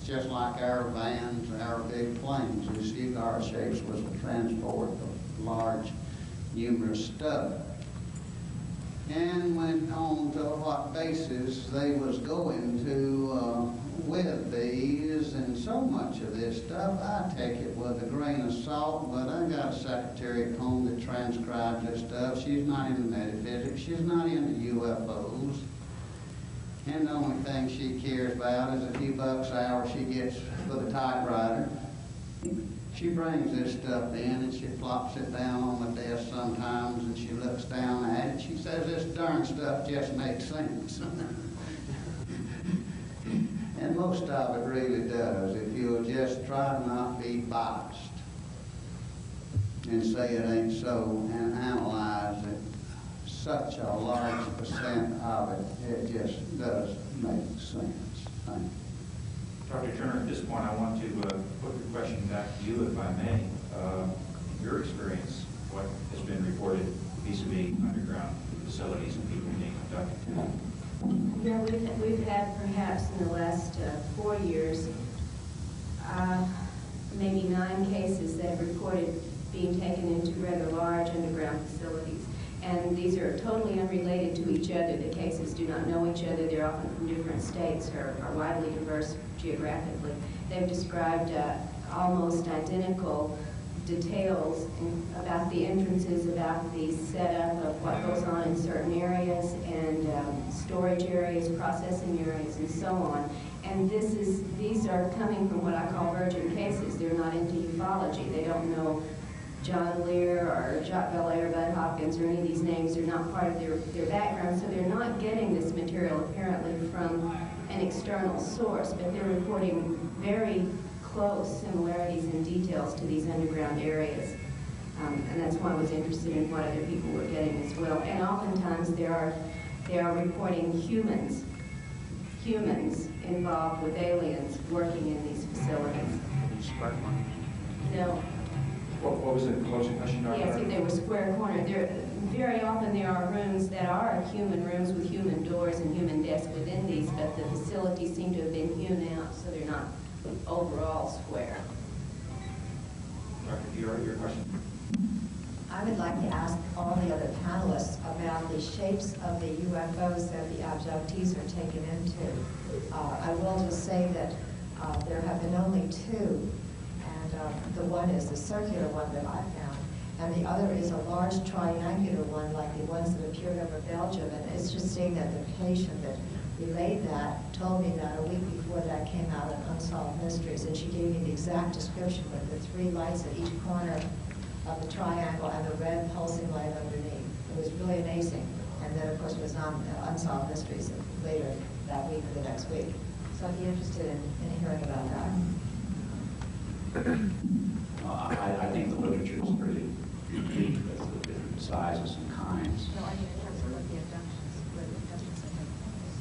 just like our vans, our big planes. The cigar shapes was the transport of large, numerous stuff. And went on to what bases they was going to with these, and so much of this stuff, I take it with a grain of salt, but I got a secretary at home that transcribes this stuff. She's not into metaphysics, she's not into UFOs. And the only thing she cares about is a few bucks an hour she gets for the typewriter. She brings this stuff in and she plops it down on the desk sometimes, and she looks down at it. She says, this darn stuff just makes sense. And most of it really does, if you'll just try to not be biased and say it ain't so and analyze it. Such a large percent of it, it just does make sense. Thank you. Dr. Turner, at this point, I want to put the question back to you, if I may. In your experience, what has been reported vis-a-vis underground facilities and people being abducted? Yeah, we've had perhaps in the last 4 years, maybe 9 cases that have reported being taken into rather large underground facilities. And these are totally unrelated to each other. The cases do not know each other. They're often from different states or are widely diverse geographically. They've described almost identical details about the entrances, about the setup of what goes on in certain areas, and storage areas, processing areas, and so on. And these are coming from what I call virgin cases. They're not into ufology. They don't know John Lear or Jacques Vallée or Bud Hopkins or any of these names. They're not part of their background, so they're not getting this material apparently from an external source, but they're reporting very close similarities and details to these underground areas. And that's why I was interested in what other people were getting as well. And oftentimes they are reporting humans humans involved with aliens working in these facilities. No. What was the closing question, Dr.? Yes, if they were square cornered. Very often there are rooms that are human rooms with human doors and human desks within these, but the facilities seem to have been hewn out, so they're not overall square. Dr. Fiore, your question? I would like to ask all the other panelists about the shapes of the UFOs that the abductees are taken into. I will just say that there have been only two, and the one is the circular one that I found, and the other is a large triangular one like the ones that appeared over Belgium. And it's just saying that the patient that relayed that told me that a week before that came out in Unsolved Mysteries, and she gave me the exact description with the three lights at each corner of the triangle and the red pulsing light underneath. It was really amazing. And then, of course, it was on Unsolved Mysteries later that week or the next week. So I'd be interested in hearing about that. I think the literature is pretty complete with the different sizes and kinds. No, I mean in terms of what the abductions, where the abductions have taken place.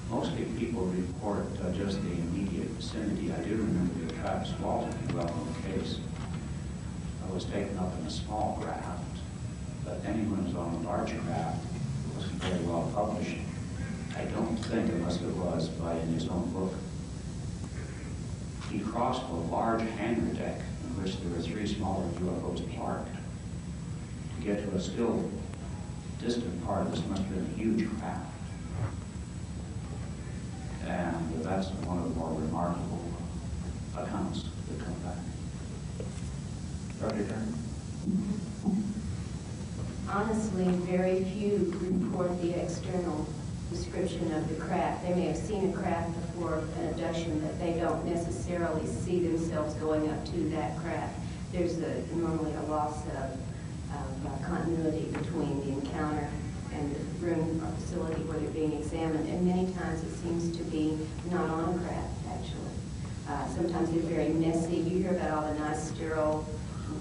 Mostly people report just the immediate vicinity. I do remember the Travis Walton well-known case. I was taken up in a small craft, but anyone who's on a large craft wasn't very well published. I don't think, unless it was in his own book, he crossed a large hangar deck in which there were three smaller UFOs parked to get to a still distant part of this must have been a huge craft. And that's one of the more remarkable accounts that come back. Dr. Turner? Honestly, very few report the external description of the craft. They may have seen a craft before an abduction, but they don't necessarily see themselves going up to that craft. There's normally a loss of continuity between the encounter and the room or facility where they're being examined, and many times it seems to be not on a craft, actually. Sometimes they're very messy. You hear about all the nice sterile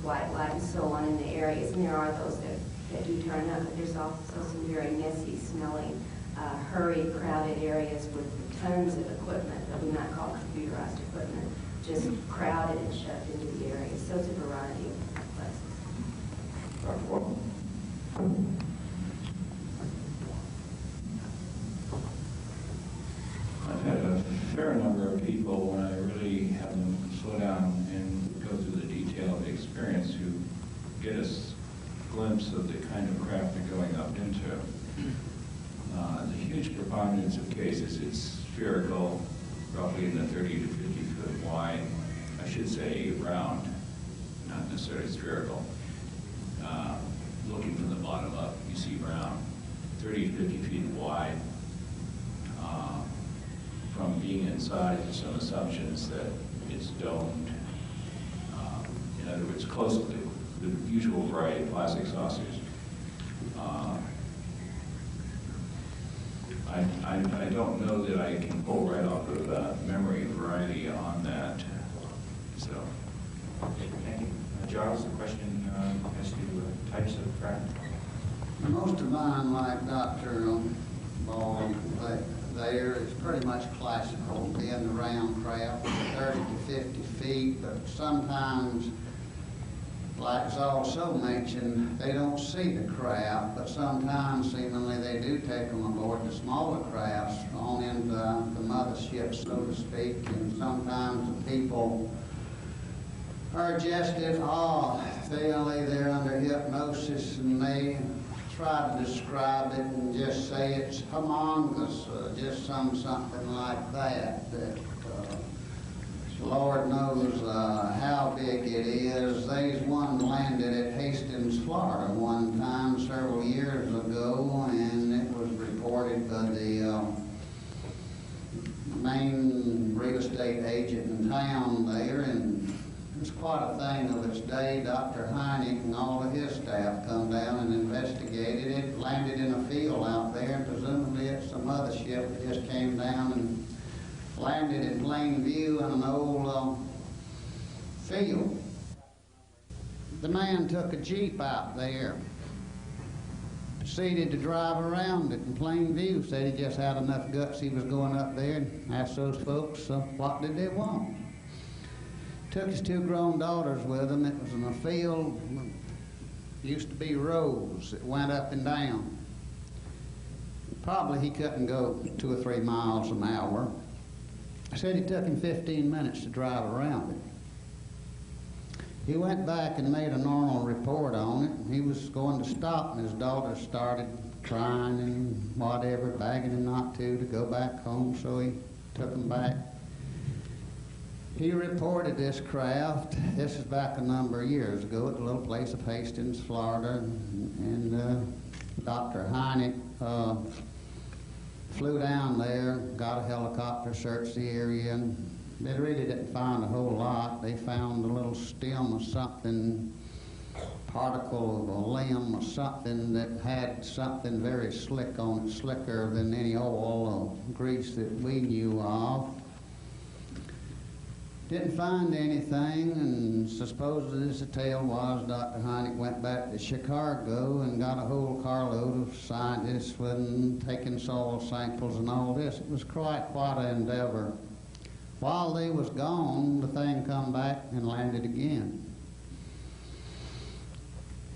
white light and so on in the areas, and there are those that do turn up, but there's also some very messy, smelly, hurried, crowded areas with tons of equipment that we might call computerized equipment, just crowded and shoved into the areas. So it's a variety of places. Dr. Walton? I've had a fair number of people, when I really have them slow down and go through the detailed experience, who get a glimpse of the kind of craft they're going up into. The huge preponderance of cases, it's spherical, roughly in the 30 to 50 foot wide. I should say round, not necessarily spherical. Looking from the bottom up, you see round, 30 to 50 feet wide. From being inside, there's some assumptions that it's domed. In other words, close to the usual variety of plastic saucers. I don't know that I can pull right off of memory variety on that. So, Thank you. Giles, the question as to types of craft? Most of mine, like Dr. Ball, there is pretty much classical, being the round craft, 30 to 50 feet, but sometimes, like Zal also mentioned, they don't see the craft, but sometimes seemingly they do take them aboard the smaller crafts on into the mothership, so to speak, and sometimes the people are just at awe. They lay there under hypnosis and they try to describe it and just say it's humongous, just something like that. That Lord knows how big it is. There's one landed at Hastings, Florida one time several years ago, and it was reported by the main real estate agent in town there, and it's quite a thing of its day. Dr. Heineck and all of his staff come down and investigated it, landed in a field out there, and presumably it's some other ship that just came down and landed in plain view in an old field. The man took a Jeep out there, proceeded to drive around it in plain view. Said he just had enough guts, he was going up there and asked those folks what did they want. Took his 2 grown daughters with him. It was in a field, used to be roads that went up and down. Probably he couldn't go 2 or 3 miles an hour. Said it took him 15 minutes to drive around it. He went back and made a normal report on it. He was going to stop, and his daughters started crying and whatever, begging him not to go back home, so he took them back. He reported this craft. This is back a number of years ago at the little place of Hastings, Florida, and Dr. Heineck flew down there, got a helicopter, searched the area, and they really didn't find a whole lot. They found a little stem of something, particle of a limb or something that had something very slick on it, slicker than any oil or grease that we knew of. Didn't find anything, and supposedly as the tale was, Dr. Heineck went back to Chicago and got a whole carload of scientists with taking soil samples and all this. It was quite an endeavor. While they was gone, the thing come back and landed again.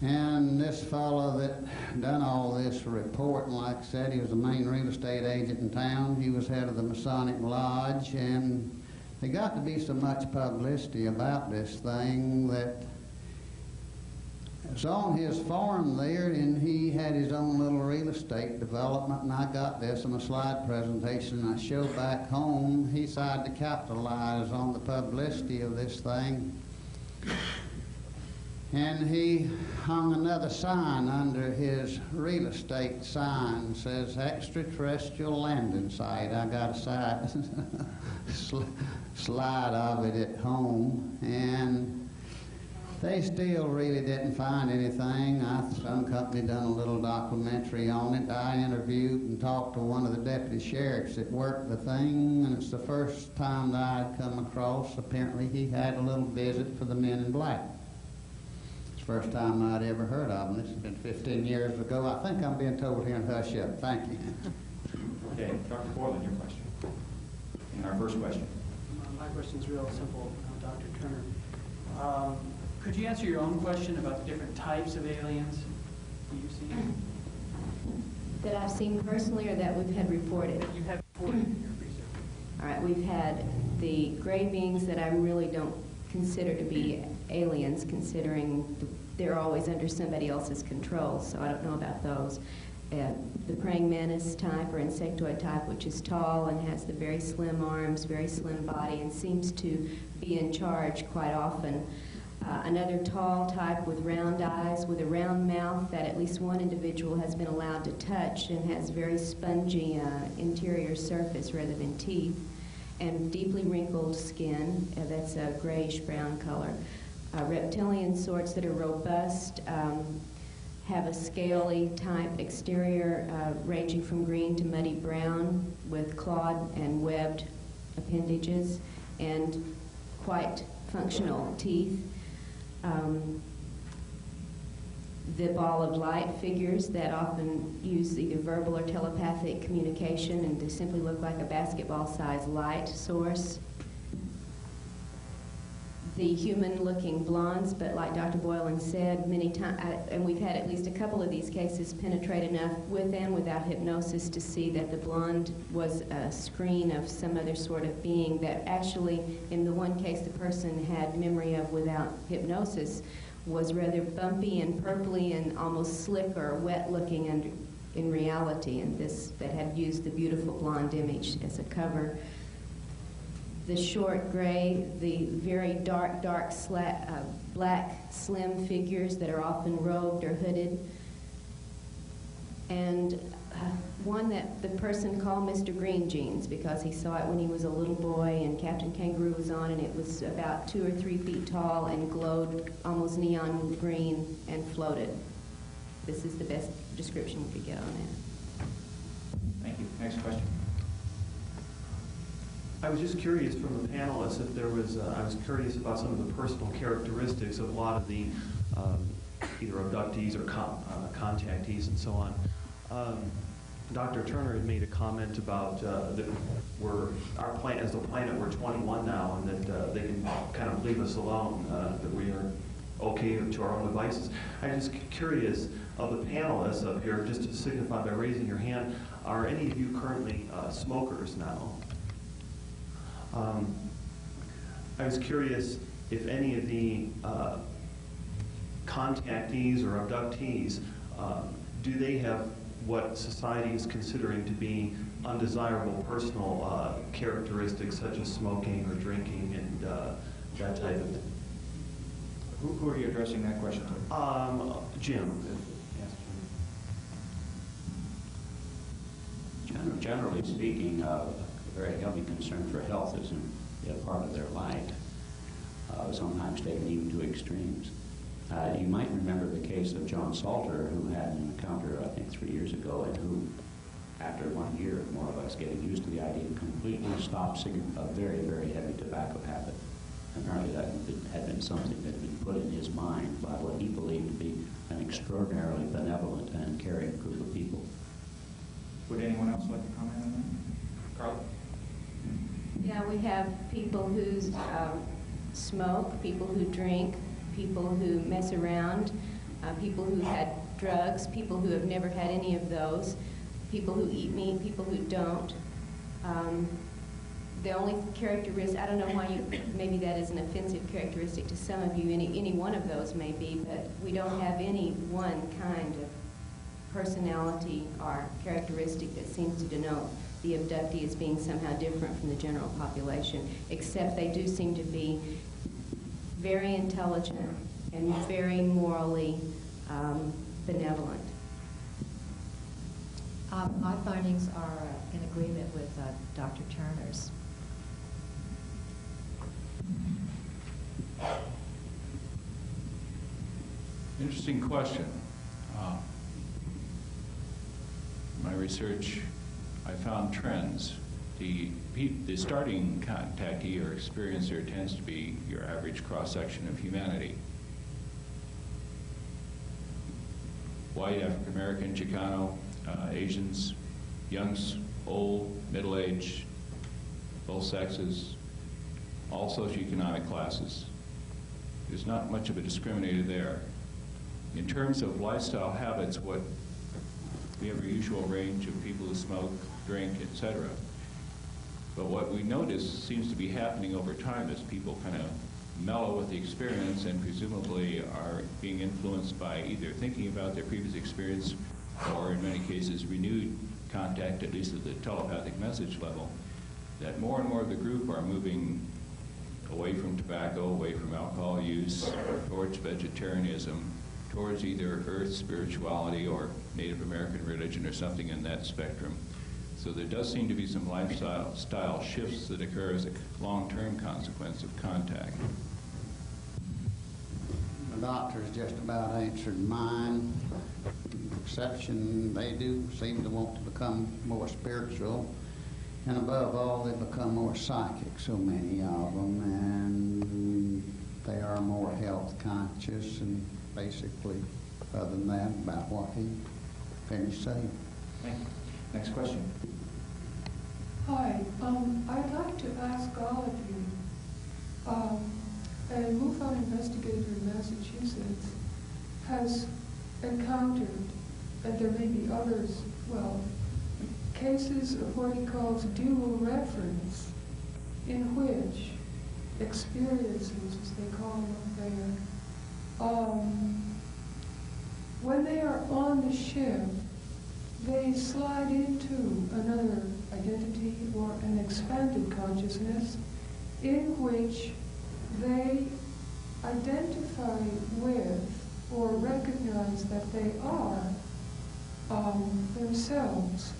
And this fellow that done all this reporting, like I said, he was the main real estate agent in town. He was head of the Masonic Lodge, and there got to be so much publicity about this thing that it's on his farm there, and he had his own little real estate development, and I got this in a slide presentation, and I showed back home. He decided to capitalize on the publicity of this thing. And he hung another sign under his real estate sign, says extraterrestrial landing site. I got a slide of it at home, and they still really didn't find anything. Some company done a little documentary on it. I interviewed and talked to one of the deputy sheriffs that worked the thing, and it's the first time that I'd come across. Apparently he had a little visit for the men in black. First time I'd ever heard of them. This has been 15 years ago. I think I'm being told here in hush up. Thank you. Okay, Dr. Boylan, your question. And our first question. My question's real simple, Dr. Turner. Could you answer your own question about the different types of aliens that you've seen? That I've seen personally or that we've had reported? That you have reported in your research. All right, we've had the gray beings that I really don't consider to be aliens, considering they're always under somebody else's control, so I don't know about those. The praying mantis type or insectoid type, which is tall and has the very slim arms, very slim body, and seems to be in charge quite often. Another tall type with round eyes, with a round mouth that at least one individual has been allowed to touch, and has very spongy interior surface rather than teeth, and deeply wrinkled skin, that's a grayish-brown color. Reptilian sorts that are robust, have a scaly type exterior ranging from green to muddy brown with clawed and webbed appendages and quite functional teeth. The ball of light figures that often use either verbal or telepathic communication and to simply look like a basketball-sized light source. The human-looking blondes, but like Dr. Boylan said, many times, and we've had at least a couple of these cases penetrate enough with and without hypnosis to see that the blonde was a screen of some other sort of being that actually, in the one case the person had memory of without hypnosis, was rather bumpy and purpley and almost slick or wet-looking in reality, and this that had used the beautiful blonde image as a cover. The short gray, the very dark, black, slim figures that are often robed or hooded, and one that the person called Mr. Green Jeans because he saw it when he was a little boy and Captain Kangaroo was on, and it was about 2 or 3 feet tall and glowed almost neon green and floated. This is the best description we could get on that. Thank you. Next question. I was just curious from the panelists if there was, I was curious about some of the personal characteristics of a lot of the either abductees or contactees and so on. Dr. Turner had made a comment about that our planet, as a planet, we're 21 now, and that they can kind of leave us alone, that we are okay to our own devices. I'm just curious, of the panelists up here, just to signify by raising your hand, are any of you currently smokers now? I was curious if any of the contactees or abductees, do they have what society is considering to be undesirable personal characteristics such as smoking or drinking and that type of thing? Who are you addressing that question to? Jim. Generally speaking, a very healthy concern for health is a part of their life, sometimes taken even to extremes. You might remember the case of John Salter, who had an encounter, I think, 3 years ago, and who, after 1 year, more or less, getting used to the idea, completely stopped singing a very, very heavy tobacco habit. Apparently that had been something that had been put in his mind by what he believed to be an extraordinarily benevolent and caring group of people. Would anyone else like to comment on that? Karla? Yeah, we have people who smoke, people who drink, people who mess around, people who had drugs, people who have never had any of those, people who eat meat, people who don't. The only characteristic, I don't know why maybe that is an offensive characteristic to some of you, any one of those may be, but we don't have any one kind of personality or characteristic that seems to denote the abductee as being somehow different from the general population, except they do seem to be very intelligent and very morally benevolent. My findings are in agreement with Dr. Turner's. Interesting question. My research, I found trends. The starting contactee or experiencer tends to be your average cross-section of humanity. White, African-American, Chicano, Asians, youngs, old, middle-aged, both sexes, all socioeconomic classes. There's not much of a discriminator there. In terms of lifestyle habits, we have a usual range of people who smoke, drink, etc. But what we notice seems to be happening over time as people kind of mellow with the experience and presumably are being influenced by either thinking about their previous experience or in many cases renewed contact, at least at the telepathic message level, that more and more of the group are moving away from tobacco, away from alcohol use, towards vegetarianism, towards either earth spirituality or Native American religion or something in that spectrum. So there does seem to be some lifestyle shifts that occur as a long-term consequence of contact. The doctor's just about answered mine. Exception, they do seem to want to become more spiritual, and above all, they become more psychic, so many of them, and they are more health conscious, and basically, other than that, about what he finished saying. Thank you. Next question. Hi, I'd like to ask all of you, a MUFON investigator in Massachusetts has encountered, and there may be others, cases of what he calls dual reference, in which experiences, as they call them up there, when they are on the ship, they slide into another identity or an expanded consciousness in which they identify with or recognize that they are themselves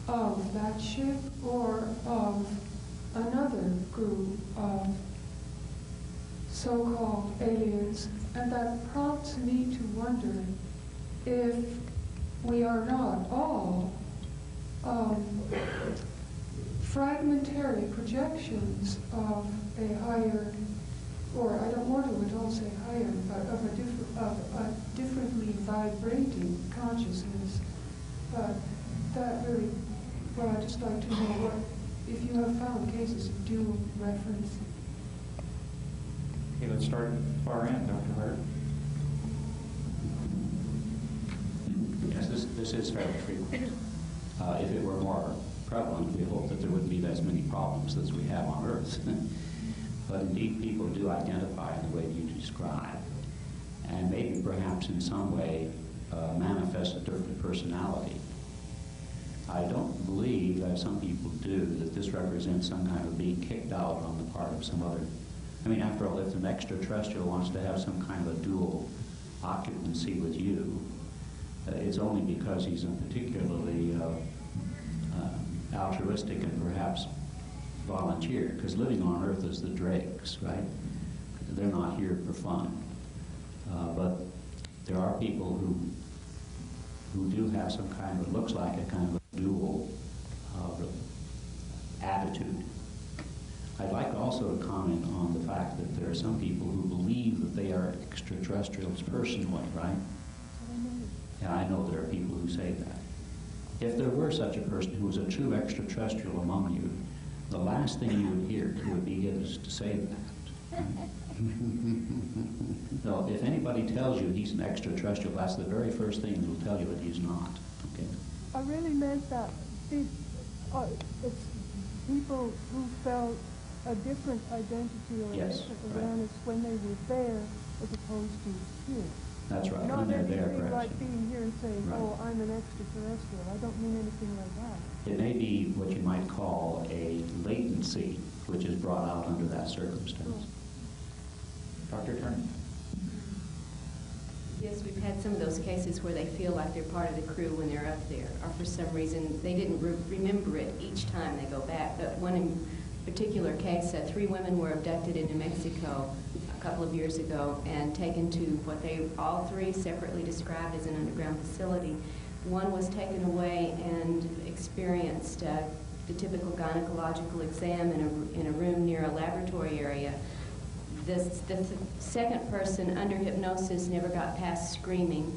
of that ship or of another group of so-called aliens, and that prompts me to wonder if we are not all fragmentary projections of a higher, or I don't want to at all say higher, but of a different vibrating consciousness. But that really, well, I'd just like to know if you have found cases of dual reference. Okay, let's start at the far end, Dr. Hart. Yes, this is fairly frequent. If it were more prevalent, we hope that there wouldn't be as many problems as we have on Earth. But indeed, people do identify in the way you describe, and maybe perhaps in some way manifest a different personality. I don't believe, as some people do, that this represents some kind of being kicked out on the part of some other. I mean, after all, if an extraterrestrial wants to have some kind of a dual occupancy with you, it's only because he's a particularly altruistic and perhaps volunteer, because living on Earth is the dregs, right? They're not here for fun. But there are people who do have some kind of, looks like a kind of a dual attitude. I'd like also to comment on the fact that there are some people who believe that they are extraterrestrials personally, right? And I know there are people who say that. If there were such a person who was a true extraterrestrial among you, the last thing you would hear would be him to say that. So if anybody tells you he's an extraterrestrial, that's the very first thing he'll tell you that he's not. Okay? I really meant that it's people who felt a different identity or Yes, a different right. awareness when they were there as opposed to here. That's right. Not When they're there, anything perhaps. like being here and saying, Right. oh, I'm an extraterrestrial. I don't mean anything like that. It may be what you might call a latency, which is brought out under that circumstance. Dr. Turner. Yes, we've had some of those cases where they feel like they're part of the crew when they're up there, or for some reason they didn't remember it each time they go back. But one in particular case, 3 women were abducted in New Mexico a couple of years ago and taken to what they all 3 separately described as an underground facility. One was taken away and experienced the typical gynecological exam in a room near a laboratory area. The second person, under hypnosis, never got past screaming.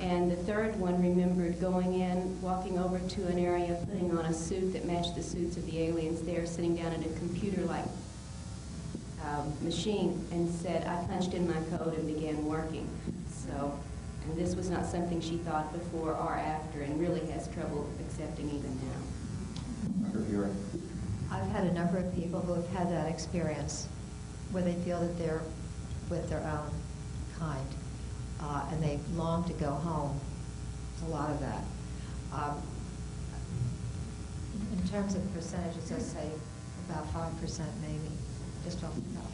And the third one remembered going in, walking over to an area, putting on a suit that matched the suits of the aliens there, sitting down at a computer-like machine, and said, I punched in my code and began working. So, and this was not something she thought before or after, and really has trouble accepting even now. Dr. Fiore. I've had a number of people who have had that experience where they feel that they're with their own kind, and they long to go home. There's a lot of that. In terms of percentages, I'd say about 5% maybe, just off the top.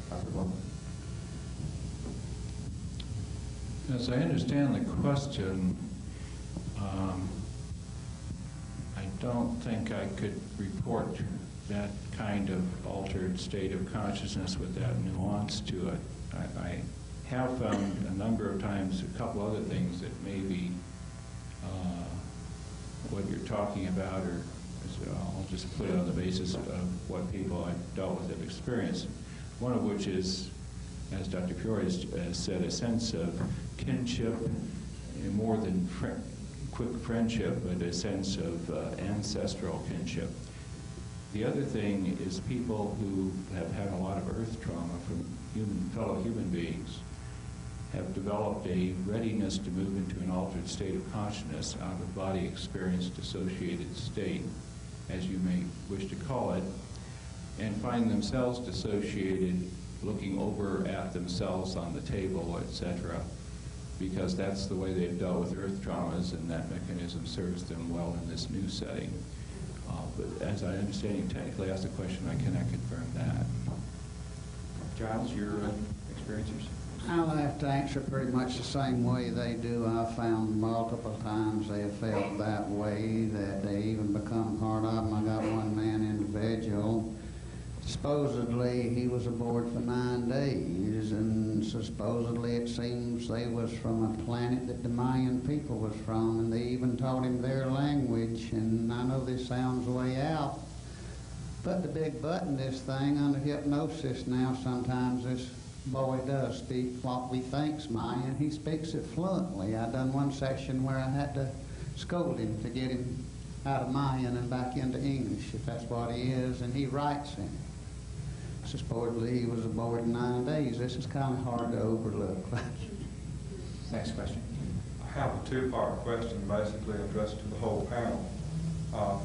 Dr. Bloom. As I understand the question, I don't think I could report that kind of altered state of consciousness with that nuance to it. I have found a number of times a couple other things that maybe what you're talking about, or I'll just put it on the basis of what people I've dealt with have experienced. One of which is, as Dr. Fiore has said, a sense of kinship, more than quick friendship, but a sense of ancestral kinship. The other thing is people who have had a lot of earth trauma from fellow human beings have developed a readiness to move into an altered state of consciousness, out of body experience dissociated state, as you may wish to call it, and find themselves dissociated, looking over at themselves on the table, etc., because that's the way they've dealt with earth traumas, and that mechanism serves them well in this new setting. But as I understand you technically asked the question, I cannot confirm that. Giles, your experiences? I'll have to answer pretty much the same way they do. I've found multiple times they have felt that way, that they even become part of them. I got one man individual, supposedly he was aboard for 9 days, and supposedly it seems they was from a planet that the Mayan people was from, and they even taught him their language. And I know this sounds way out, but the big button, this thing under hypnosis now, sometimes this boy does speak what we think's Mayan. He speaks it fluently. I done one session where I had to scold him to get him out of Mayan and back into English, if that's what he is, and he writes in it. Supposedly he was aboard in 9 days. This is kind of hard to overlook. Next question. I have a two-part question basically addressed to the whole panel.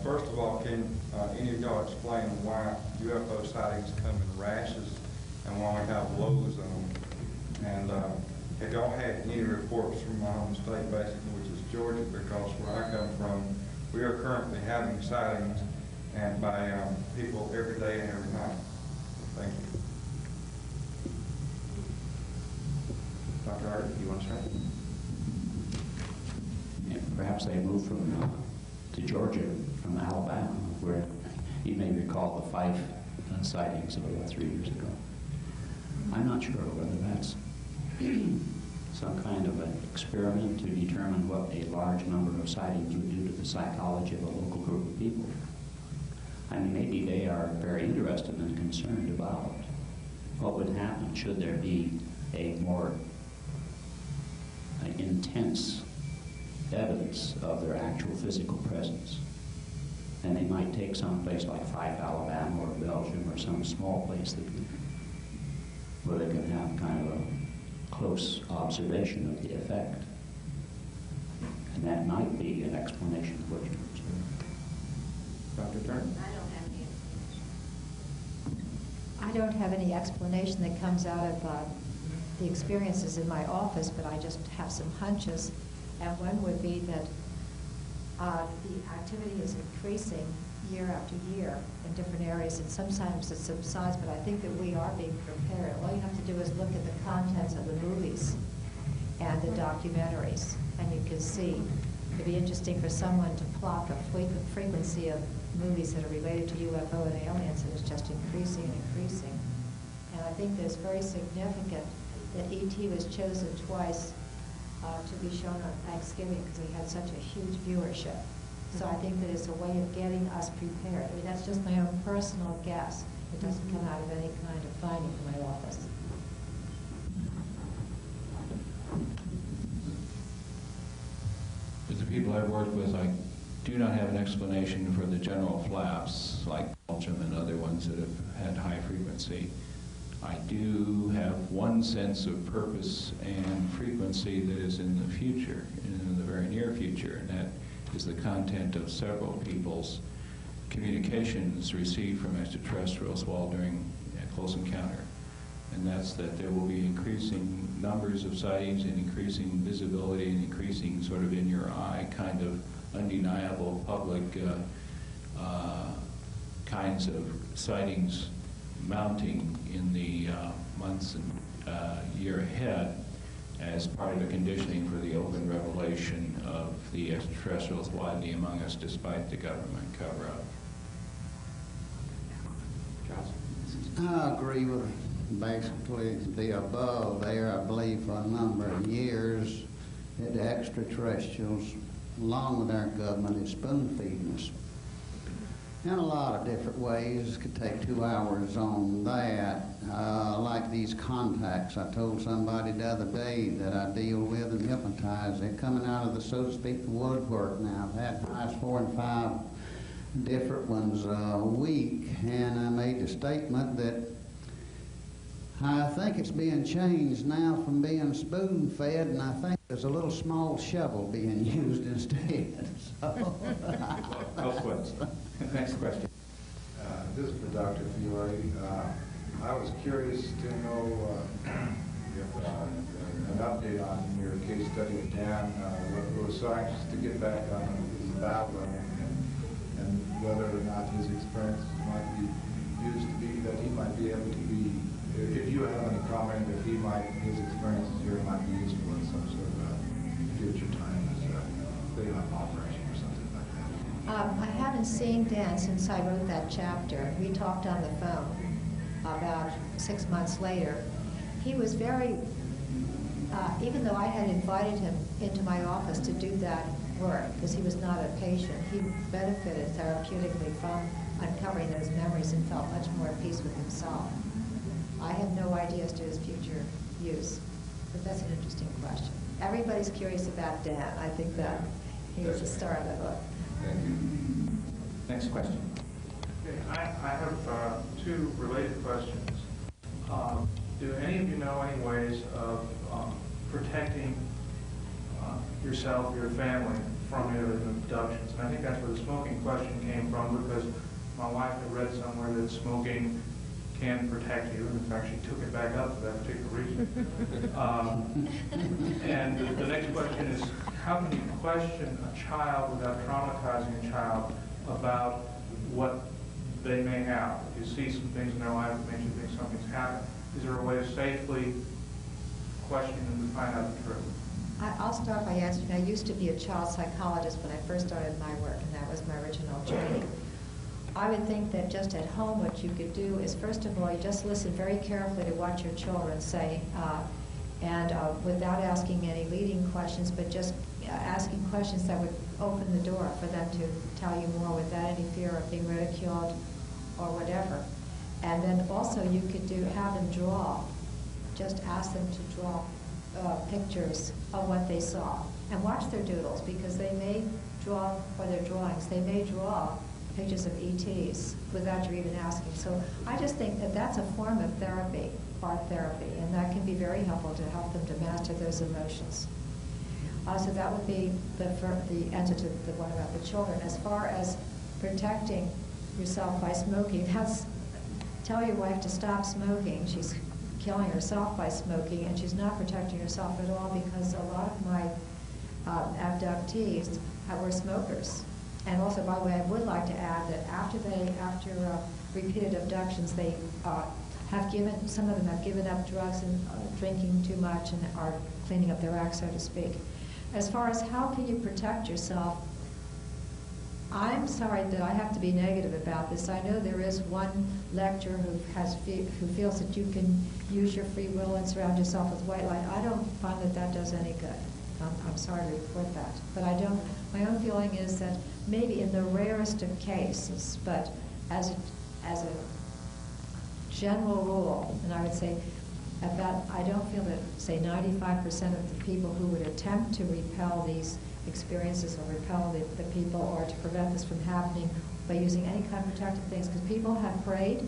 First of all, can any of y'all explain why UFO sightings come in rashes and why we have lows on them? And have y'all had any reports from my home state basically, which is Georgia, because where I come from, we are currently having sightings and by people every day and every night. Thank you. Dr. Art, you want to start? Yeah, perhaps they moved from to Georgia from Alabama, where you may recall the 5 sightings of about 3 years ago. I'm not sure whether that's some kind of an experiment to determine what a large number of sightings would do to the psychology of a local group of people. I mean, maybe they are very interested and concerned about what would happen should there be a more intense evidence of their actual physical presence. And they might take some place like Fife, Alabama, or Belgium, or some small place where they can have kind of a close observation of the effect. And that might be an explanation of what you're observing. Dr. Turner? I don't have any explanation that comes out of the experiences in my office, but I just have some hunches. And one would be that the activity is increasing year after year in different areas, and sometimes it subsides, but I think that we are being prepared. All you have to do is look at the contents of the movies and the documentaries, and you can see. It'd be interesting for someone to plot the frequency of movies that are related to UFO and aliens, and it's just increasing and increasing. And I think that it's very significant that E.T. was chosen twice to be shown on Thanksgiving because he had such a huge viewership. So I think that it's a way of getting us prepared. I mean, that's just my own personal guess. It doesn't come out of any kind of finding from my office. With the people I've worked with, I do not have an explanation for the general flaps, like Belgium and other ones that have had high frequency. I do have one sense of purpose and frequency that is in the future, in the very near future, and that is the content of several people's communications received from extraterrestrials while doing a close encounter. And that's that there will be increasing numbers of sightings and increasing visibility and increasing sort of in your eye kind of undeniable public kinds of sightings mounting in the months and year ahead as part of the conditioning for the open revelation of the extraterrestrials widely among us despite the government cover-up. I agree with basically the above there. I believe for a number of years that the extraterrestrials, along with our government, is spoon-feeding us in a lot of different ways. Could take 2 hours on that. Like these contacts, I told somebody the other day that I deal with and hypnotize. They're coming out of the, so to speak, the woodwork now. I've had as 4 and 5 different ones a week, and I made the statement that I think it's being changed now from being spoon-fed, and I think there's a little small shovel being used instead. So, Well put. Next question. This is for Dr. Fiore. I was curious to know if an update on your case study of Dan. What was so anxious to get back on his battle and whether or not his experiences might be used to be, that he might be able to be, if you have any comment, if he might, his experiences here might be useful in some sort of future time as a cleanup operation or something like that. I haven't seen Dan since I wrote that chapter. We talked on the phone about 6 months later. He was very, even though I had invited him into my office to do that work, because he was not a patient, he benefited therapeutically from uncovering those memories and felt much more at peace with himself. I have no idea as to his future use, but that's an interesting question. Everybody's curious about Dan. I think that he was the star of the book. Thank you. Next question. Okay, I have two related questions. Do any of you know any ways of protecting yourself, your family, from abductions? And I think that's where the smoking question came from, because my wife had read somewhere that smoking can protect you. In fact, she took it back up for that particular reason. And the next question is, how can you question a child without traumatizing a child about what they may have? If you see some things in their life that makes you think something's happened, is there a way of safely questioning them to find out the truth? I'll start by answering. I used to be a child psychologist when I first started my work, and that was my original training. I would think that just at home what you could do is, first of all, you just listen very carefully to what your children say, and without asking any leading questions, but just asking questions that would open the door for them to tell you more without any fear of being ridiculed or whatever. And then also you could have them draw. Just ask them to draw pictures of what they saw. And watch their doodles, because they may draw, or their drawings, they may draw pictures of ETs without you even asking. So I just think that that's a form of therapy, art therapy, and that can be very helpful to help them to master those emotions. So that would be the answer to the one about the children. As far as protecting yourself by smoking, tell your wife to stop smoking. She's killing herself by smoking, and she's not protecting herself at all, because a lot of my abductees were smokers. And also, by the way, I would like to add that after repeated abductions, they some of them have given up drugs and drinking too much and are cleaning up their act, so to speak. As far as how can you protect yourself, I'm sorry that I have to be negative about this. I know there is one lecturer who feels that you can use your free will and surround yourself with white light. I don't find that does any good. I'm sorry to report that. But my own feeling is that maybe in the rarest of cases, but as a general rule, and I would say I don't feel that, say, 95% of the people who would attempt to repel these experiences or repel the people, or to prevent this from happening by using any kind of protective things, because people have prayed,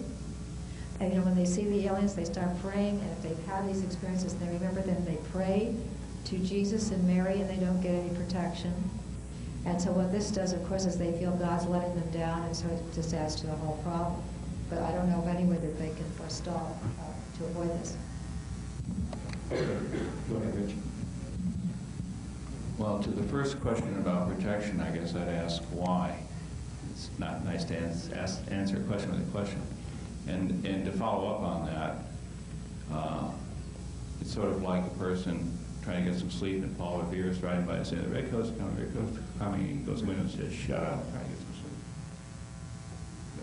and when they see the aliens, they start praying, and if they've had these experiences and they remember them, they pray to Jesus and Mary, and they don't get any protection. And so what this does, of course, is they feel God's letting them down, and so it just adds to the whole problem. But I don't know of any way that they can forestall to avoid this. Go ahead, Rich. Well, to the first question about protection, I guess I'd ask why. It's not nice to answer a question with a question. And to follow up on that, it's sort of like a person trying to get some sleep, and Paul Revere is riding by and saying, the red coat's coming, he goes to the window and says, shut up, I'm trying to get some sleep.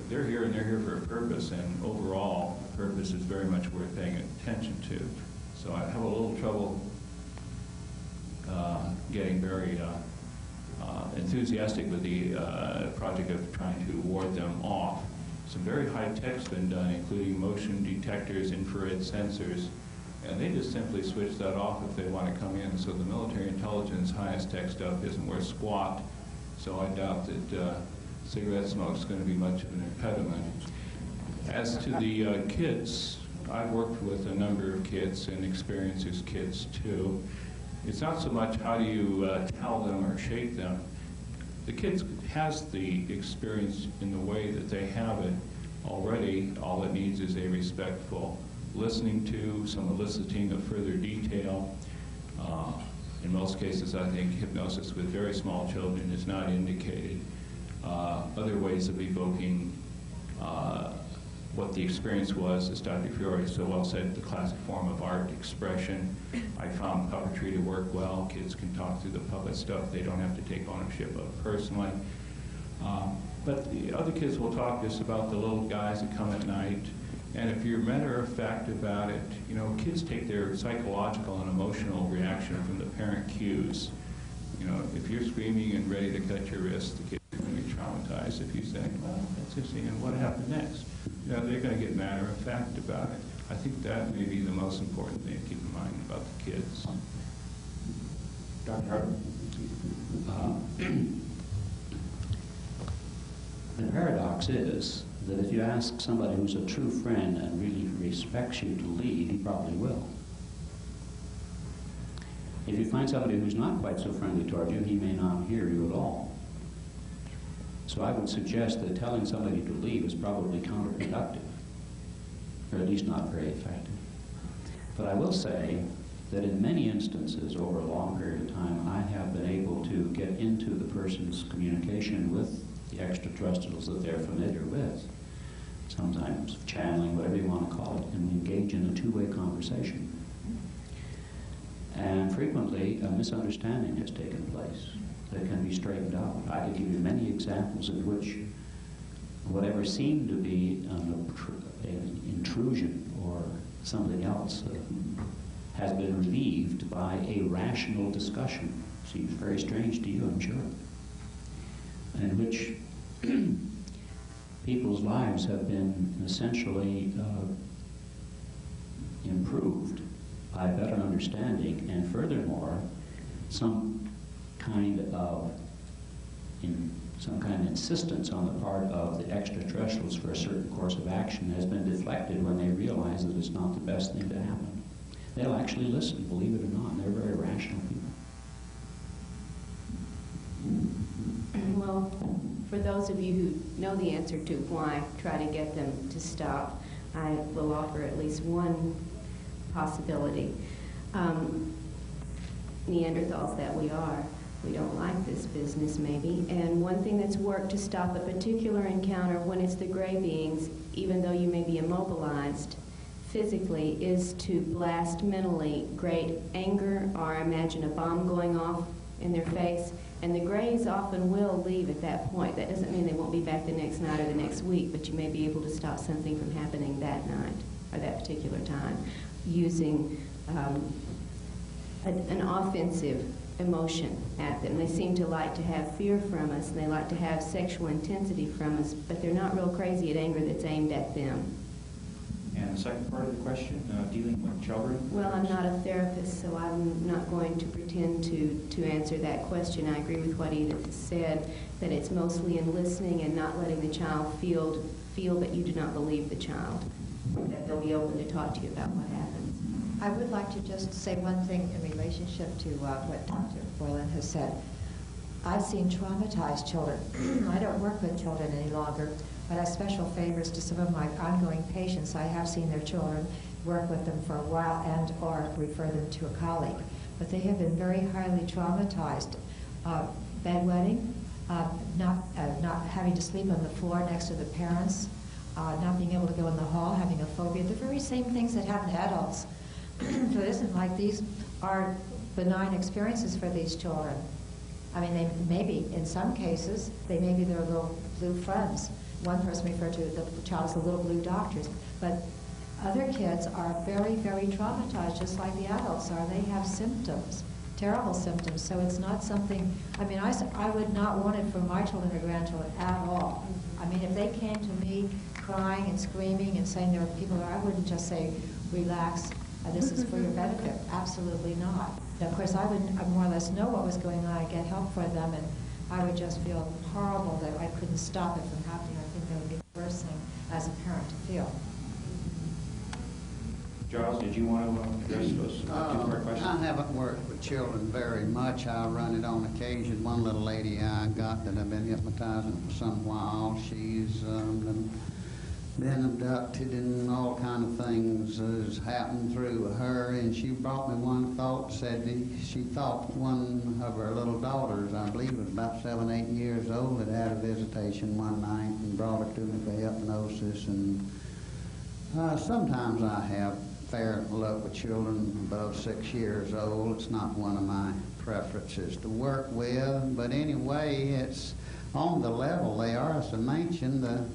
They're here, and they're here for a purpose, and overall, the purpose is very much worth paying attention to. So I have a little trouble getting very enthusiastic with the project of trying to ward them off. Some very high tech's been done, including motion detectors, infrared sensors, and they just simply switch that off if they want to come in. So the military intelligence highest tech stuff isn't worth squat. So I doubt that cigarette smoke is going to be much of an impediment. As to the kids, I've worked with a number of kids and experienced as kids too. It's not so much how do you tell them or shape them. The kid has the experience in the way that they have it already. All it needs is a respectful listening to, some eliciting of further detail. In most cases, I think hypnosis with very small children is not indicated. Other ways of evoking what the experience was, as Dr. Fiore so well said, the classic form of art expression. I found puppetry to work well. Kids can talk through the puppet stuff. They don't have to take ownership of it personally. But the other kids will talk just about the little guys that come at night. And if you're matter of fact about it, kids take their psychological and emotional reaction from the parent cues. If you're screaming and ready to cut your wrist, the kid's going to be traumatized. If you say, well, that's interesting, and what happened next? They're going to get matter of fact about it. I think that may be the most important thing to keep in mind about the kids. Dr. Harper? The paradox is that if you ask somebody who's a true friend and really respects you to leave, he probably will. If you find somebody who's not quite so friendly toward you, he may not hear you at all. So I would suggest that telling somebody to leave is probably counterproductive, or at least not very effective. But I will say that in many instances over a long period of time, I have been able to get into the person's communication with the extraterrestrials that they're familiar with, sometimes channeling, whatever you want to call it, and we engage in a two-way conversation. And frequently, a misunderstanding has taken place that can be straightened out. I could give you many examples in which whatever seemed to be an intrusion or something else has been relieved by a rational discussion. Seems very strange to you, I'm sure. In which people's lives have been essentially improved by better understanding, and furthermore, some kind of insistence on the part of the extraterrestrials for a certain course of action has been deflected when they realize that it's not the best thing to happen. They'll actually listen, believe it or not. They're very rational people. Well, for those of you who know the answer to why try to get them to stop, I will offer at least one possibility. Neanderthals that we are, we don't like this business maybe, and one thing that's worked to stop a particular encounter when it's the gray beings, even though you may be immobilized physically, is to blast mentally great anger or imagine a bomb going off in their face, and the grays often will leave at that point. That doesn't mean they won't be back the next night or the next week, but you may be able to stop something from happening that night or that particular time using an offensive emotion at them. They seem to like to have fear from us, and they like to have sexual intensity from us, but they're not real crazy at anger that's aimed at them. And the second part of the question, dealing with children? Well, I'm not a therapist, so I'm not going to pretend to answer that question. I agree with what Edith has said, that it's mostly in listening and not letting the child feel that you do not believe the child, that they'll be open to talk to you about what happens. I would like to just say one thing in relationship to what Dr. Boylan has said. I've seen traumatized children. I don't work with children any longer, but as special favors to some of my ongoing patients, I have seen their children, work with them for a while, and or refer them to a colleague. But they have been very highly traumatized. Bedwetting, not having to sleep on the floor next to the parents, not being able to go in the hall, having a phobia, the very same things that happen to adults. So it isn't like these are benign experiences for these children. I mean, they maybe, in some cases, they may be their little blue friends. One person referred to the child as the little blue doctors. But other kids are very, very traumatized, just like the adults are. They have symptoms, terrible symptoms. So it's not something, I mean, I would not want it for my children or grandchildren at all. I mean, if they came to me crying and screaming and saying there were people there, I wouldn't just say, relax, this is for your benefit. Absolutely not. And of course, I would more or less know what was going on and get help for them, and I would just feel horrible that I couldn't stop it from happening. I think that would be the worst thing as a parent to feel. Giles, did you want to address those two-part questions? I haven't worked with children very much. I run it on occasion. One little lady I got that I've been hypnotizing for some while, she's been abducted and all kind of things has happened through her, and she brought me one thought, said she thought one of her little daughters, I believe was about 7, 8 years old, had had a visitation one night and brought her to me for hypnosis. And sometimes I have fair luck with children above 6 years old. It's not one of my preferences to work with, but anyway, it's on the level they are. As I mentioned, the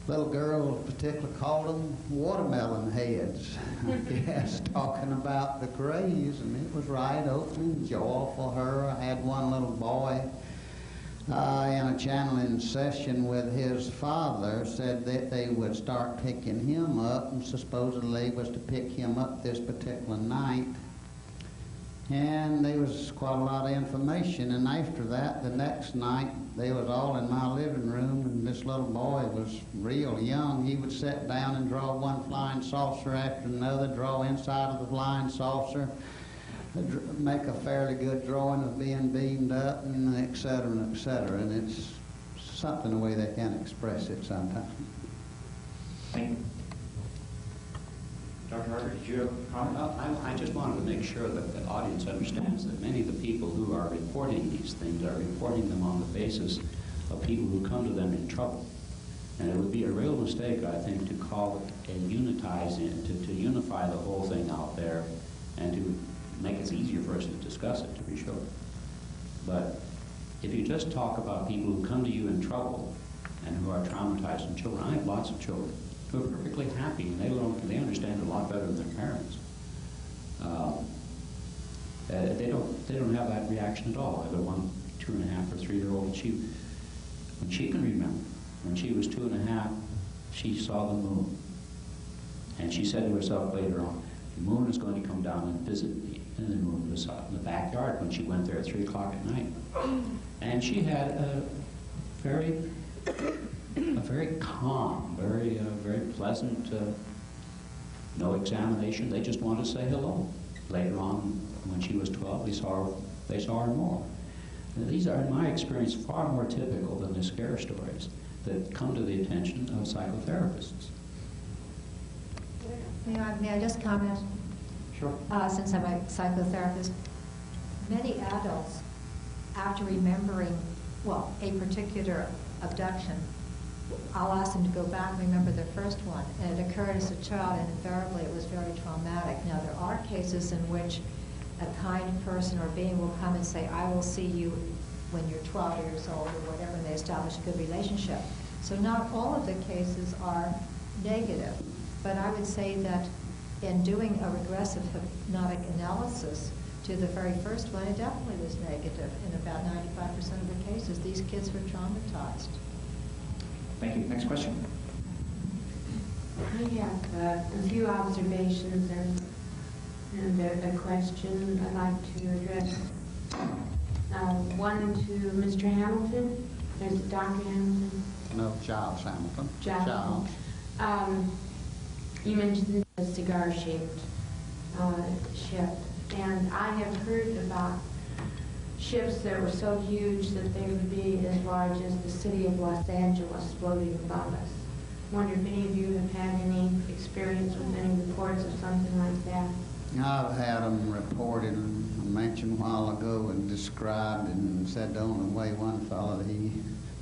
little girl in particular called them watermelon heads, I guess, talking about the craze, and it was right open and joyful for her. I had one little boy in a channeling session with his father, said that they would start picking him up, and supposedly was to pick him up this particular night. And there was quite a lot of information, and after that, the next night, they was all in my living room, and this little boy was real young. He would sit down and draw one flying saucer after another, draw inside of the flying saucer, make a fairly good drawing of being beamed up, and et cetera, and et cetera. And it's something the way they can express it sometimes. Thank you. Dr. Harper, did you have a comment? I just wanted to make sure that the audience understands that many of the people who are reporting these things are reporting them on the basis of people who come to them in trouble. And it would be a real mistake, I think, to call it a unitizing, to unify the whole thing out there and to make it easier for us to discuss it, to be sure. But if you just talk about people who come to you in trouble and who are traumatized, and children, I have lots of children who are perfectly happy, and they understand a lot better than their parents. They don't have that reaction at all. I have one 2.5 or 3-year-old, when she can remember, when she was 2.5, she saw the moon, and she said to herself later on, the moon is going to come down and visit me. And the moon was out in the backyard when she went there at 3 o'clock at night, and she had a very calm, very pleasant, no examination. They just wanted to say hello. Later on, when she was 12, they saw her more. And these are, in my experience, far more typical than the scare stories that come to the attention of psychotherapists. May I just comment? Sure. Since I'm a psychotherapist, many adults, after remembering, well, a particular abduction, I'll ask them to go back and remember their first one, and it occurred as a child, and invariably it was very traumatic. Now, there are cases in which a kind person or being will come and say, I will see you when you're 12 years old or whatever, and they establish a good relationship. So not all of the cases are negative, but I would say that in doing a regressive hypnotic analysis to the very first one, it definitely was negative. In about 95% of the cases, these kids were traumatized. Thank you. Next question. I have a few observations and a question I'd like to address. One to Mr. Hamilton. There's Dr. Hamilton. No, Giles Hamilton. Giles. You mentioned the cigar-shaped ship, and I have heard about ships that were so huge that they would be as large as the city of Los Angeles floating above us. I wonder if any of you have had any experience with any reports of something like that. I've had them reported, I mentioned a while ago, and described it, and said the only way one fellow, he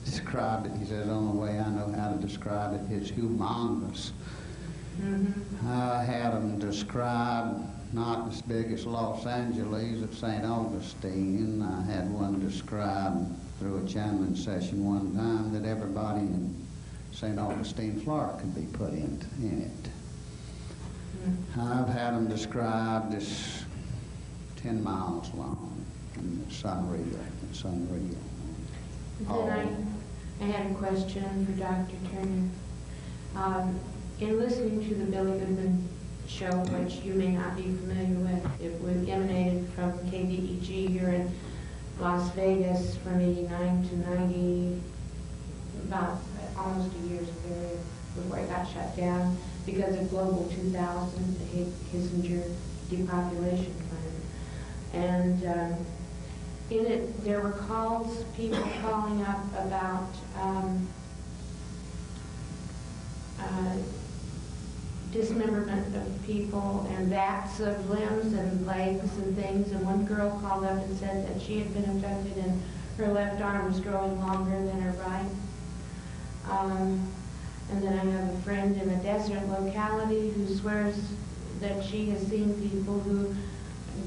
described it, he said the only way I know how to describe it is humongous. I had them described not as big as Los Angeles at St. Augustine. I had one described through a channeling session one time that everybody in St. Augustine, Florida could be put in it. I've had them described as 10 miles long, and it's unreal. It's unreal. Then I had a question for Dr. Turner. In listening to the Billy Goodman show, which you may not be familiar with, it was emanated from KVEG here in Las Vegas from 89 to 90, about almost a year's period before it got shut down because of Global 2000, the Kissinger depopulation plan. And in it, there were calls, people calling up about dismemberment of people and vats of limbs and legs and things. And one girl called up and said that she had been abducted and her left arm was growing longer than her right. And then I have a friend in a desert locality who swears that she has seen people who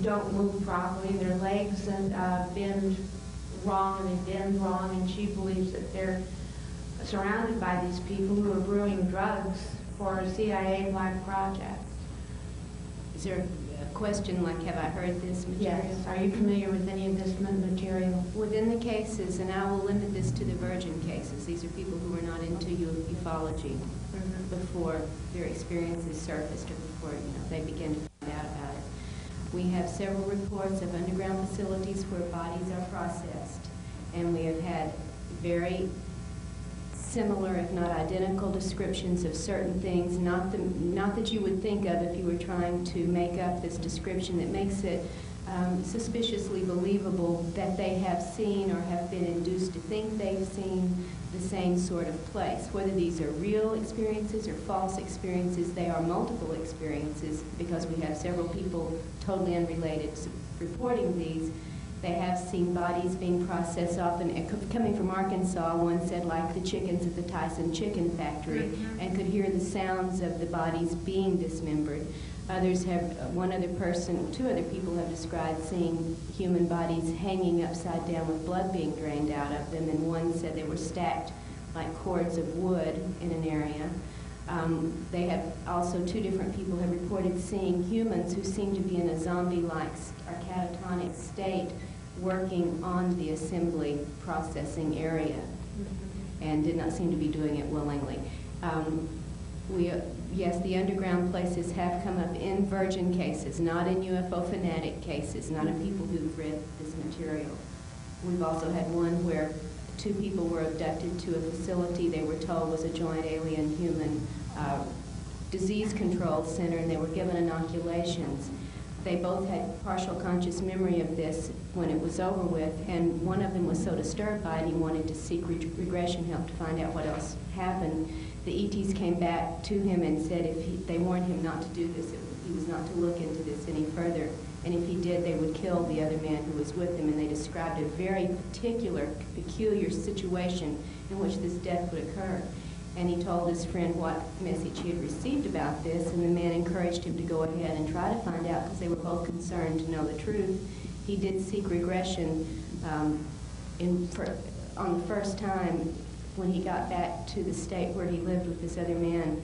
don't move properly, their legs and bend wrong, and they bend wrong, and she believes that they're surrounded by these people who are brewing drugs for CIA-like projects. Is there a question like, have I heard this material? Yes. Are you familiar with any of this material? Within the cases, and I will limit this to the virgin cases, these are people who were not into ufology before their experiences surfaced or before they began to find out about it. We have several reports of underground facilities where bodies are processed, and we have had very similar, if not identical, descriptions of certain things, not that you would think of if you were trying to make up this description that makes it suspiciously believable that they have seen or have been induced to think they've seen the same sort of place. Whether these are real experiences or false experiences, they are multiple experiences because we have several people totally unrelated reporting these. They have seen bodies being processed often. Coming from Arkansas, one said like the chickens at the Tyson Chicken Factory and could hear the sounds of the bodies being dismembered. Others have, two other people have described seeing human bodies hanging upside down with blood being drained out of them, and one said they were stacked like cords of wood in an area. They have also, two different people have reported seeing humans who seem to be in a zombie-like or catatonic state working on the assembly processing area and did not seem to be doing it willingly. Yes, the underground places have come up in virgin cases, not in UFO fanatic cases, not in people who've read this material. We've also had one where two people were abducted to a facility they were told was a joint alien-human disease control center, and they were given inoculations. They both had partial conscious memory of this when it was over with, and one of them was so disturbed by it he wanted to seek regression help to find out what else happened. The ETs came back to him and said they warned him not to do this, he was not to look into this any further, and if he did, they would kill the other man who was with him, and they described a very particular, peculiar situation in which this death would occur. And he told his friend what message he had received about this, and the man encouraged him to go ahead and try to find out because they were both concerned to know the truth. He did seek regression on the first time when he got back to the state where he lived with this other man.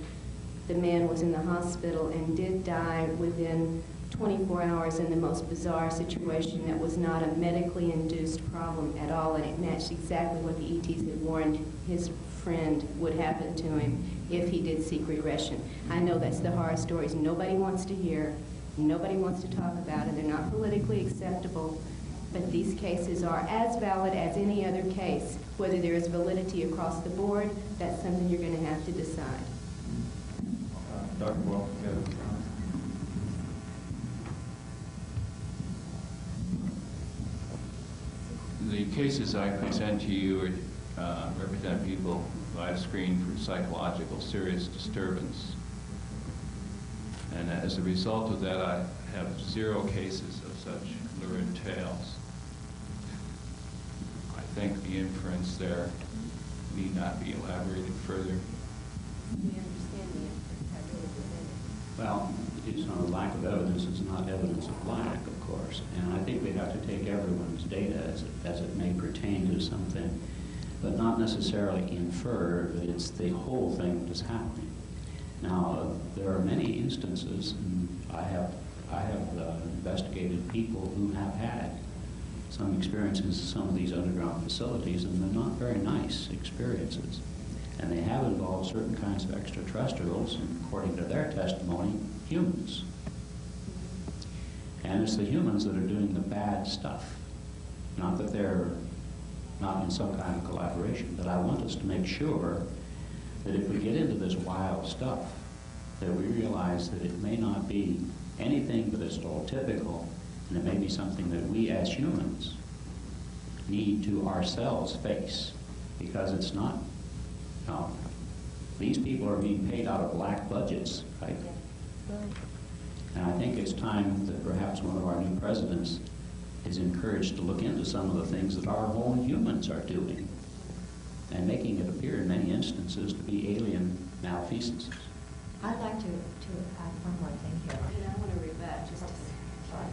The man was in the hospital and did die within 24 hours in the most bizarre situation that was not a medically induced problem at all, and it matched exactly what the ETs had warned his friend would happen to him if he did seek regression. I know that's the horror stories nobody wants to hear, nobody wants to talk about, and they're not politically acceptable, but these cases are as valid as any other case. Whether there is validity across the board, that's something you're going to have to decide. Dr. Wells, The cases I present to you represent people who I've screened for psychological serious disturbance. And as a result of that, I have 0 cases of such lurid tales. I think the inference there need not be elaborated further. We understand the inference. I really do. Well, it's not a lack of evidence, it's not evidence of lack, of course. And I think we have to take everyone's data as it may pertain to something, but not necessarily infer that it's the whole thing that is happening. Now, there are many instances, and I have investigated people who have had some experiences in some of these underground facilities, and they're not very nice experiences. And they have involved certain kinds of extraterrestrials, and according to their testimony, humans. And it's the humans that are doing the bad stuff. Not that they're not in some kind of collaboration, but I want us to make sure that if we get into this wild stuff, that we realize that it may not be anything but it's all typical, and it may be something that we as humans need to ourselves face, because it's not. No. These people are being paid out of black budgets, right? And I think it's time that perhaps one of our new presidents is encouraged to look into some of the things that our own humans are doing and making it appear in many instances to be alien malfeasances. I'd like to add one more thing here. And I want to rebut just a Sorry.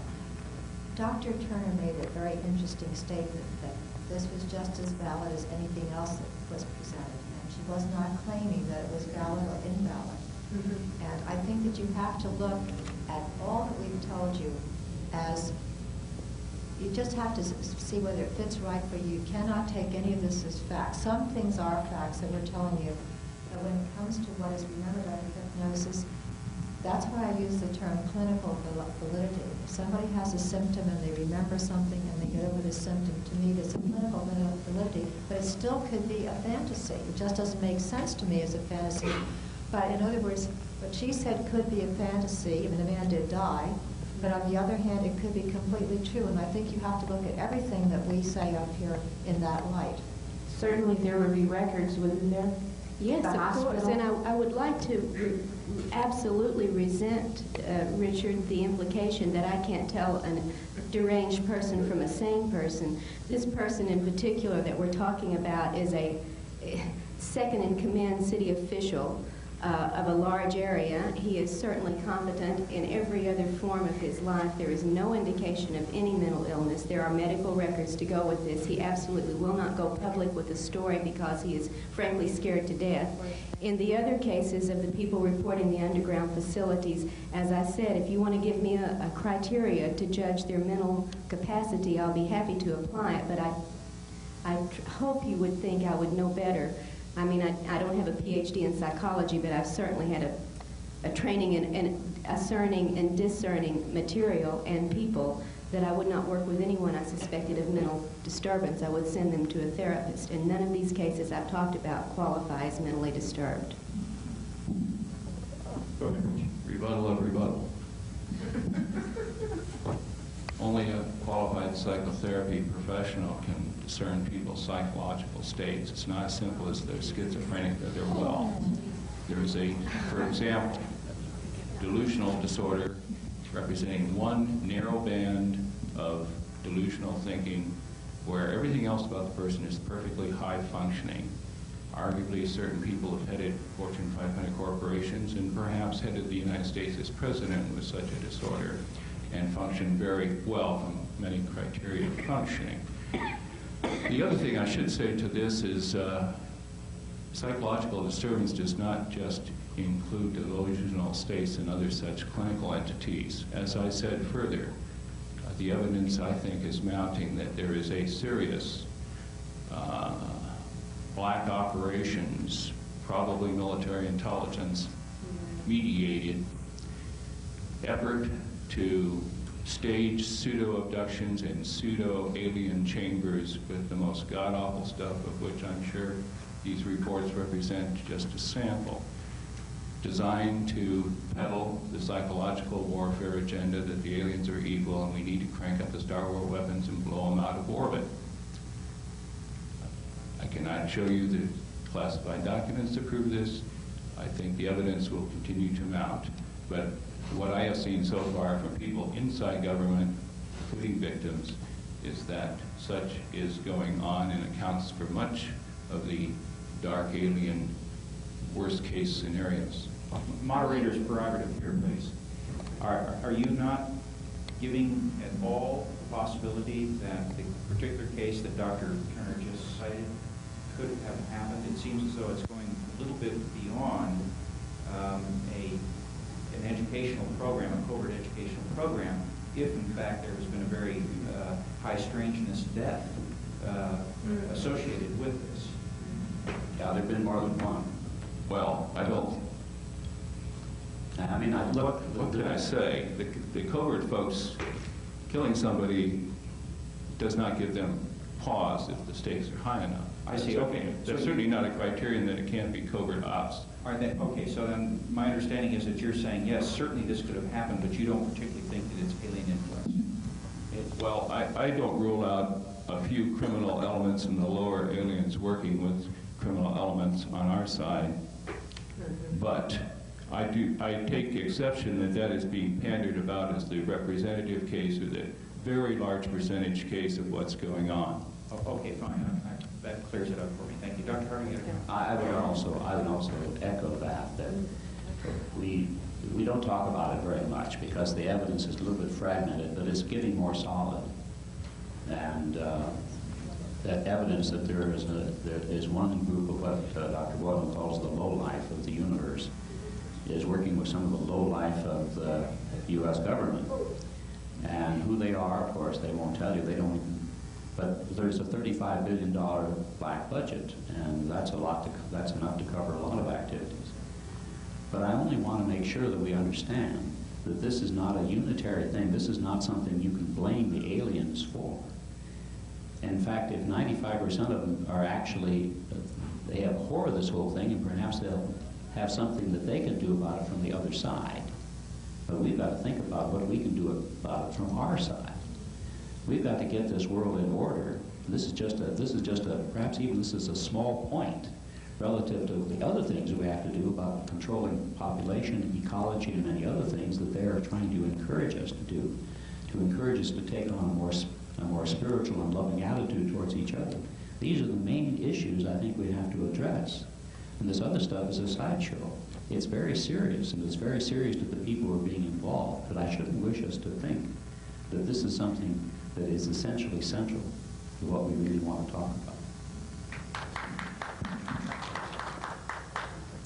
Dr. Turner made a very interesting statement that this was just as valid as anything else that was presented. And she was not claiming that it was valid or invalid. And I think that you have to look And all that we've told you, as you just have to see whether it fits right for you. You cannot take any of this as facts. Some things are facts that we're telling you, but when it comes to what is remembered under hypnosis, that's why I use the term clinical validity. If somebody has a symptom and they remember something and they get over the symptom, to me there's a clinical validity, but it still could be a fantasy. It just doesn't make sense to me as a fantasy. But in other words, what she said could be a fantasy, even the man did die, but on the other hand, it could be completely true. And I think you have to look at everything that we say up here in that light. Certainly there would be records, wouldn't there? Yes, The of course. hospital. And I would like to absolutely resent, Richard, the implication that I can't tell a deranged person from a sane person. This person in particular that we're talking about is a second-in-command city official of a large area. He is certainly competent in every other form of his life. There is no indication of any mental illness. There are medical records to go with this. He absolutely will not go public with the story because he is frankly scared to death. In the other cases of the people reporting the underground facilities, as I said, if you want to give me a criteria to judge their mental capacity, I'll be happy to apply it, but I hope you would think I would know better. I mean, I don't have a PhD in psychology, but I've certainly had a training in ascerning and discerning material and people that I would not work with anyone I suspected of mental disturbance. I would send them to a therapist. And none of these cases I've talked about qualify as mentally disturbed. Go ahead, Rich. Rebuttal of rebuttal. Only a qualified psychotherapy professional can discern people's psychological states. It's not as simple as they're schizophrenic or they're well. There is for example, delusional disorder representing one narrow band of delusional thinking where everything else about the person is perfectly high functioning. Arguably, certain people have headed Fortune 500 corporations and perhaps headed the United States as president with such a disorder and function very well from many criteria of functioning. The other thing I should say to this is psychological disturbance does not just include delusional states and other such clinical entities. As I said further, the evidence, I think, is mounting that there is a serious black operations, probably military intelligence, mediated effort to stage pseudo-abductions and pseudo-alien chambers with the most god-awful stuff, of which I'm sure these reports represent just a sample, designed to peddle the psychological warfare agenda that the aliens are evil and we need to crank up the Star Wars weapons and blow them out of orbit. I cannot show you the classified documents to prove this. I think the evidence will continue to mount. But what I have seen so far from people inside government, including victims, is that such is going on and accounts for much of the dark alien worst case scenarios. Moderator's prerogative here, please. Are you not giving at all the possibility that the particular case that Dr. Turner just cited could have happened? It seems as though it's going a little bit beyond an educational program, a covert educational program, if in fact there has been a very high strangeness death associated with this. Yeah, there have been more than one. Well, I don't. I mean, What can I say? The covert folks, killing somebody does not give them pause if the stakes are high enough. I see, okay. That's certainly not a criterion that it can't be covert ops. All right, okay, so then my understanding is that you're saying, yes, certainly this could have happened, but you don't particularly think that it's alien influence. Well, I don't rule out a few criminal elements in the lower aliens working with criminal elements on our side, but I take exception that that is being pandered about as the representative case or the very large percentage case of what's going on. Oh, okay, fine. That clears it up for me. Thank you. Dr. Harvey? I would also echo that we don't talk about it very much because the evidence is a little bit fragmented, but it's getting more solid. And that evidence that there is one group of what Dr. Boylan calls the low life of the universe is working with some of the low life of the U.S. government. And who they are, of course, they won't tell you. They don't. But there's a $35 billion black budget, and that's that's enough to cover a lot of activities. But I only want to make sure that we understand that this is not a unitary thing. This is not something you can blame the aliens for. In fact, if 95% of them are actually, they abhor this whole thing, and perhaps they'll have something that they can do about it from the other side. But we've got to think about what we can do about it from our side. We've got to get this world in order. This is just a, perhaps even this is a small point relative to the other things we have to do about controlling population, ecology, and many other things that they're trying to encourage us to do, to encourage us to take on a more spiritual and loving attitude towards each other. These are the main issues I think we have to address. And this other stuff is a sideshow. It's very serious, and it's very serious to the people who are being involved, but I shouldn't wish us to think that this is something that is essentially central to what we really want to talk about.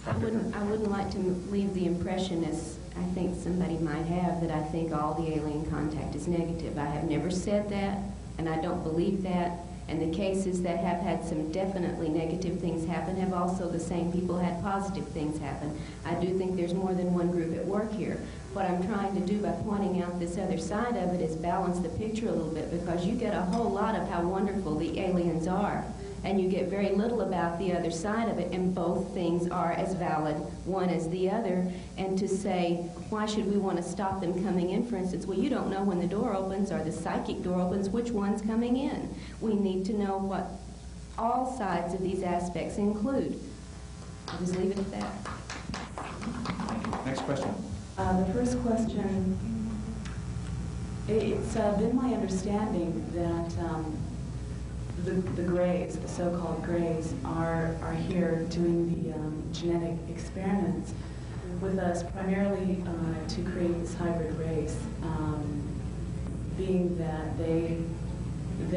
I wouldn't like to leave the impression, as I think somebody might have, that I think all the alien contact is negative. I have never said that, and I don't believe that. And the cases that have had some definitely negative things happen have also the same people had positive things happen. I do think there's more than one group at work here. What I'm trying to do by pointing out this other side of it is balance the picture a little bit, because you get a whole lot of how wonderful the aliens are, and you get very little about the other side of it, and both things are as valid, one as the other. And to say, why should we want to stop them coming in, for instance? Well, you don't know when the door opens or the psychic door opens which one's coming in. We need to know what all sides of these aspects include. I'll just leave it at that. Thank you. Next question. The first question, it's been my understanding that the Greys, the so-called Greys, are here doing the genetic experiments with us primarily to create this hybrid race, being that they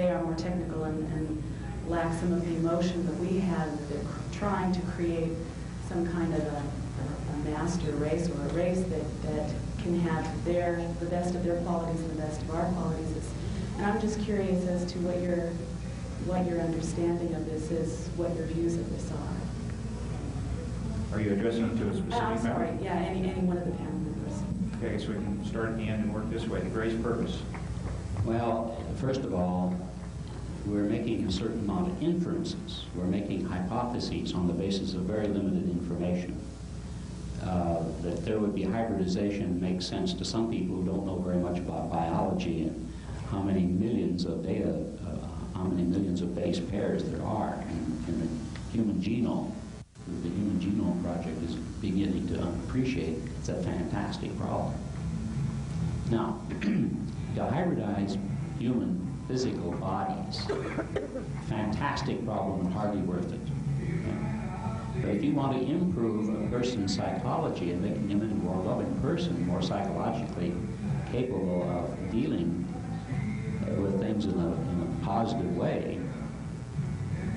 are more technical and lack some of the emotion that we have. They're trying to create some kind of a master race, or a race that can have the best of their qualities and the best of our qualities. And I'm just curious as to what your understanding of this is, what your views of this are. Are you addressing it to a specific I'm sorry, member? yeah, any one of the panel members. Okay, so we can start at the end and work this way. The Gray's purpose. Well, first of all, we're making a certain amount of inferences. We're making hypotheses on the basis of very limited information. That there would be hybridization makes sense to some people who don't know very much about biology and how many millions of data, how many millions of base pairs there are in the human genome. The Human Genome Project is beginning to appreciate it's a fantastic problem. Now, to hybridize human physical bodies, fantastic problem and hardly worth it. But if you want to improve a person's psychology and making him a more loving person, more psychologically capable of dealing with things in a positive way,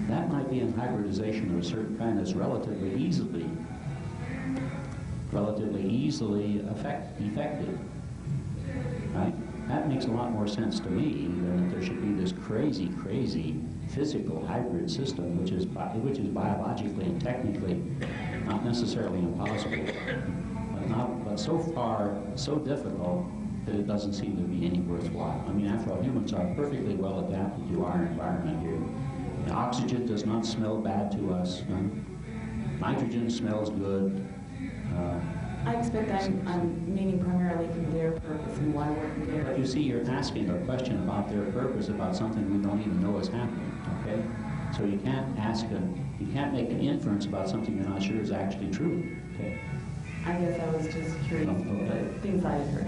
that might be a hybridization of a certain kind that's relatively easily effective, right? That makes a lot more sense to me than that there should be this crazy physical hybrid system, which is biologically and technically not necessarily impossible, but so far so difficult that it doesn't seem to be any worthwhile. I mean, after all, humans are perfectly well adapted to our environment here. And oxygen does not smell bad to us. Nitrogen smells good. I expect I'm meaning primarily from their purpose and why we're there. But you see, you're asking a question about their purpose, about something we don't even know is happening, okay? So you can't make an inference about something you're not sure is actually true, okay? I guess I was just curious Okay. things I had heard.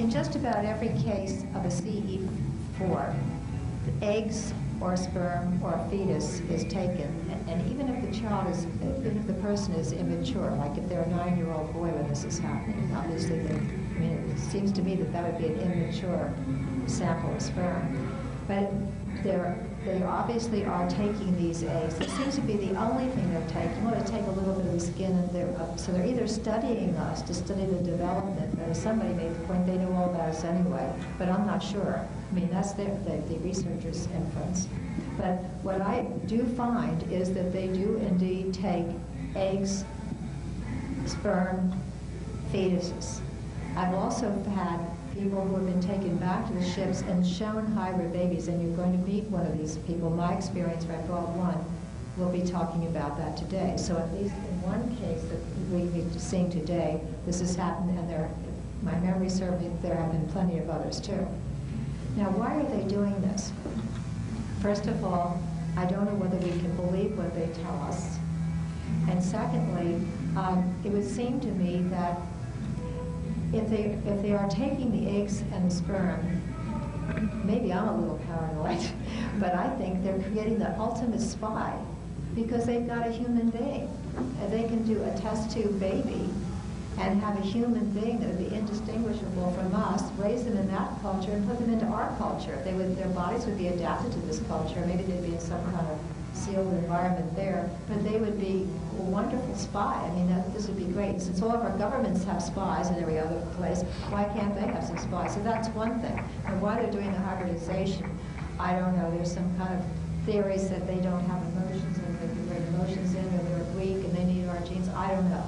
In just about every case of a CE4, the eggs or sperm or fetus is taken, and even if the person is immature, like if they're a 9-year-old boy when this is happening, obviously it seems to me that would be an immature sample of sperm. But they obviously are taking these eggs. It seems to be the only thing they're taking. Well, they take a little bit of the skin, and so they're either studying us to study the development, but as somebody made the point, they know all about us anyway, but I'm not sure. I mean, that's the researchers' inference. But what I do find is that they do indeed take eggs, sperm, fetuses. I've also had people who have been taken back to the ships and shown hybrid babies, and you're going to meet one of these people. My experience, if I brought one, we'll be talking about that today. So at least in one case that we're seeing today, this has happened, and my memory serves me, there have been plenty of others too. Now, why are they doing this? First of all, I don't know whether we can believe what they tell us. And secondly, it would seem to me that if they are taking the eggs and the sperm, maybe I'm a little paranoid, but I think they're creating the ultimate spy, because they've got a human being. And they can do a test tube baby and have a human being that would be indistinguishable from us, raise them in that culture and put them into our culture. Their bodies would be adapted to this culture. Maybe they'd be in some kind of sealed environment there, but they would be a wonderful spy. I mean, this would be great. Since all of our governments have spies in every other place, why can't they have some spies? So that's one thing. And why they're doing the hybridization, I don't know. There's some kind of theories that they don't have emotions, and they can bring emotions in, or they're weak and they need our genes. I don't know.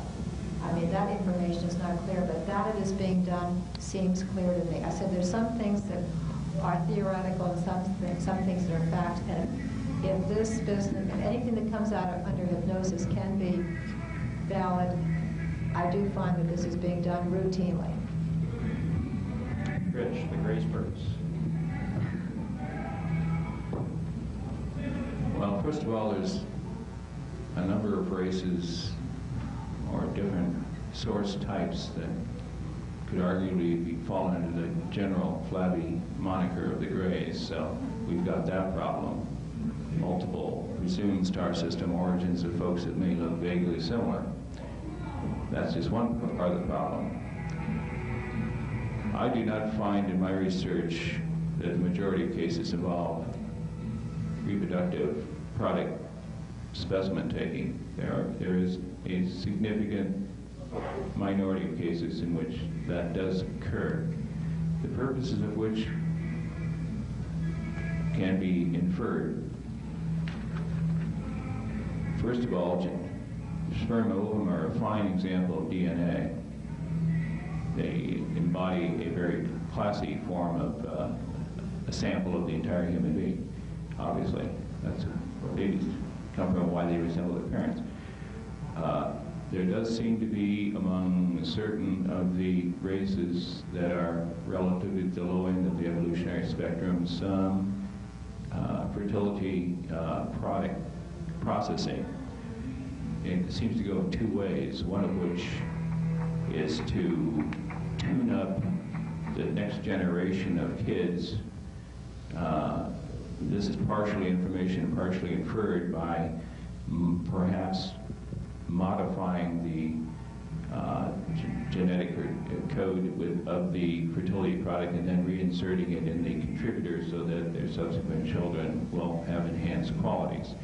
I mean, that information is not clear, but that it is being done seems clear to me. I said there's some things that are theoretical and some things that are fact, and if this business, and anything that comes out under hypnosis can be valid, I do find that this is being done routinely. Rich, the Graysburgs. Well, first of all, there's a number of races or different source types that could arguably fall under the general flabby moniker of the Greys. So we've got that problem. Multiple presumed star system origins of folks that may look vaguely similar. That's just one part of the problem. I do not find in my research that the majority of cases involve reproductive product specimen taking. There is a significant minority of cases in which that does occur, the purposes of which can be inferred. First of all, sperm and ovum are a fine example of DNA. They embody a very classy form of a sample of the entire human being. Obviously, that's where babies come from, why they resemble their parents. There does seem to be among certain of the races that are relatively at the low end of the evolutionary spectrum some fertility product processing. It seems to go in two ways, one of which is to tune up the next generation of kids. This is partially information, partially inferred by perhaps modifying the genetic code of the fertility product and then reinserting it in the contributor so that their subsequent children will have enhanced qualities.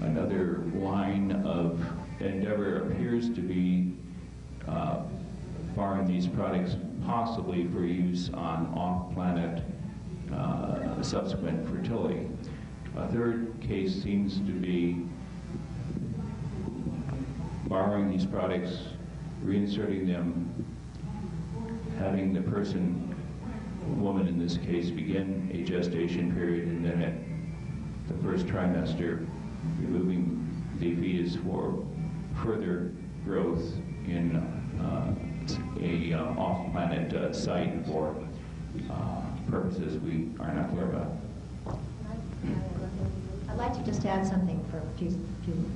Another line of endeavor appears to be borrowing these products possibly for use on off-planet subsequent fertility. A third case seems to be borrowing these products, reinserting them, having the person, woman in this case, begin a gestation period, and then at the first trimester, removing the fetus for further growth in a off-planet site for purposes we are not clear about. I'd like to just add something for a few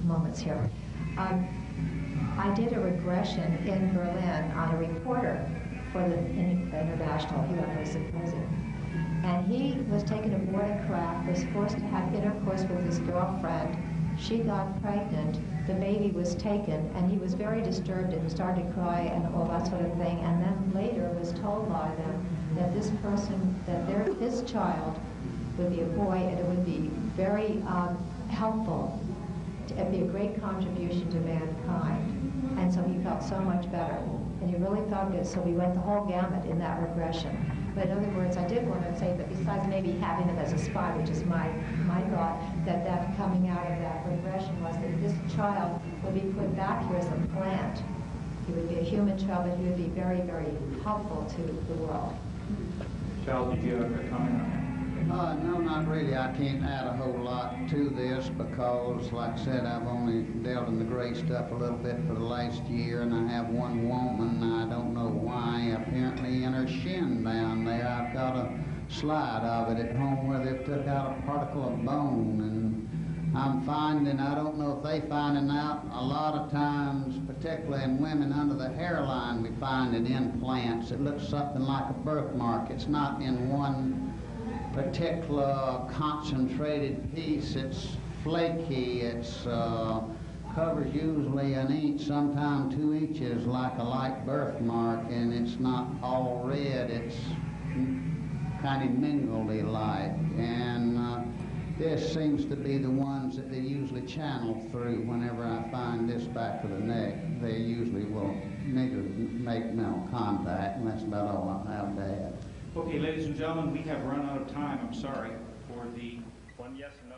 moments here. I did a regression in Berlin on a reporter for the International UFO Symposium. And he was taken aboard a craft, was forced to have intercourse with his girlfriend. She got pregnant, the baby was taken, and he was very disturbed and started to cry and all that sort of thing. And then later was told by them that this person, that his child would be a boy, and it would be very helpful. It'd be a great contribution to mankind. And so he felt so much better. And he really felt good. So we went the whole gamut in that regression. But in other words, I did want to say that besides maybe having him as a spy, which is my thought, that coming out of that regression was that this child would be put back here as a plant. He would be a human child, but he would be very, very helpful to the world. Charles, did you have a comment on that? No, not really. I can't add a whole lot to this because, like I said, I've only dealt in the gray stuff a little bit for the last year, and I have one woman, I don't know why, apparently in her shin down there. I've got a slide of it at home where they've took out a particle of bone, and I'm finding, I don't know if they finding out, a lot of times, particularly in women under the hairline, we find it in plants. It looks something like a birthmark. It's not in one particular concentrated piece. It's flaky. It's covers usually an inch, sometimes 2 inches, like a light birthmark, and it's not all red. It's kind of mingledy like, and this seems to be the ones that they usually channel through whenever I find this back of the neck. They usually will neither make mental contact, and that's about all I have to add. Okay, ladies and gentlemen, we have run out of time. I'm sorry for the one yes and no.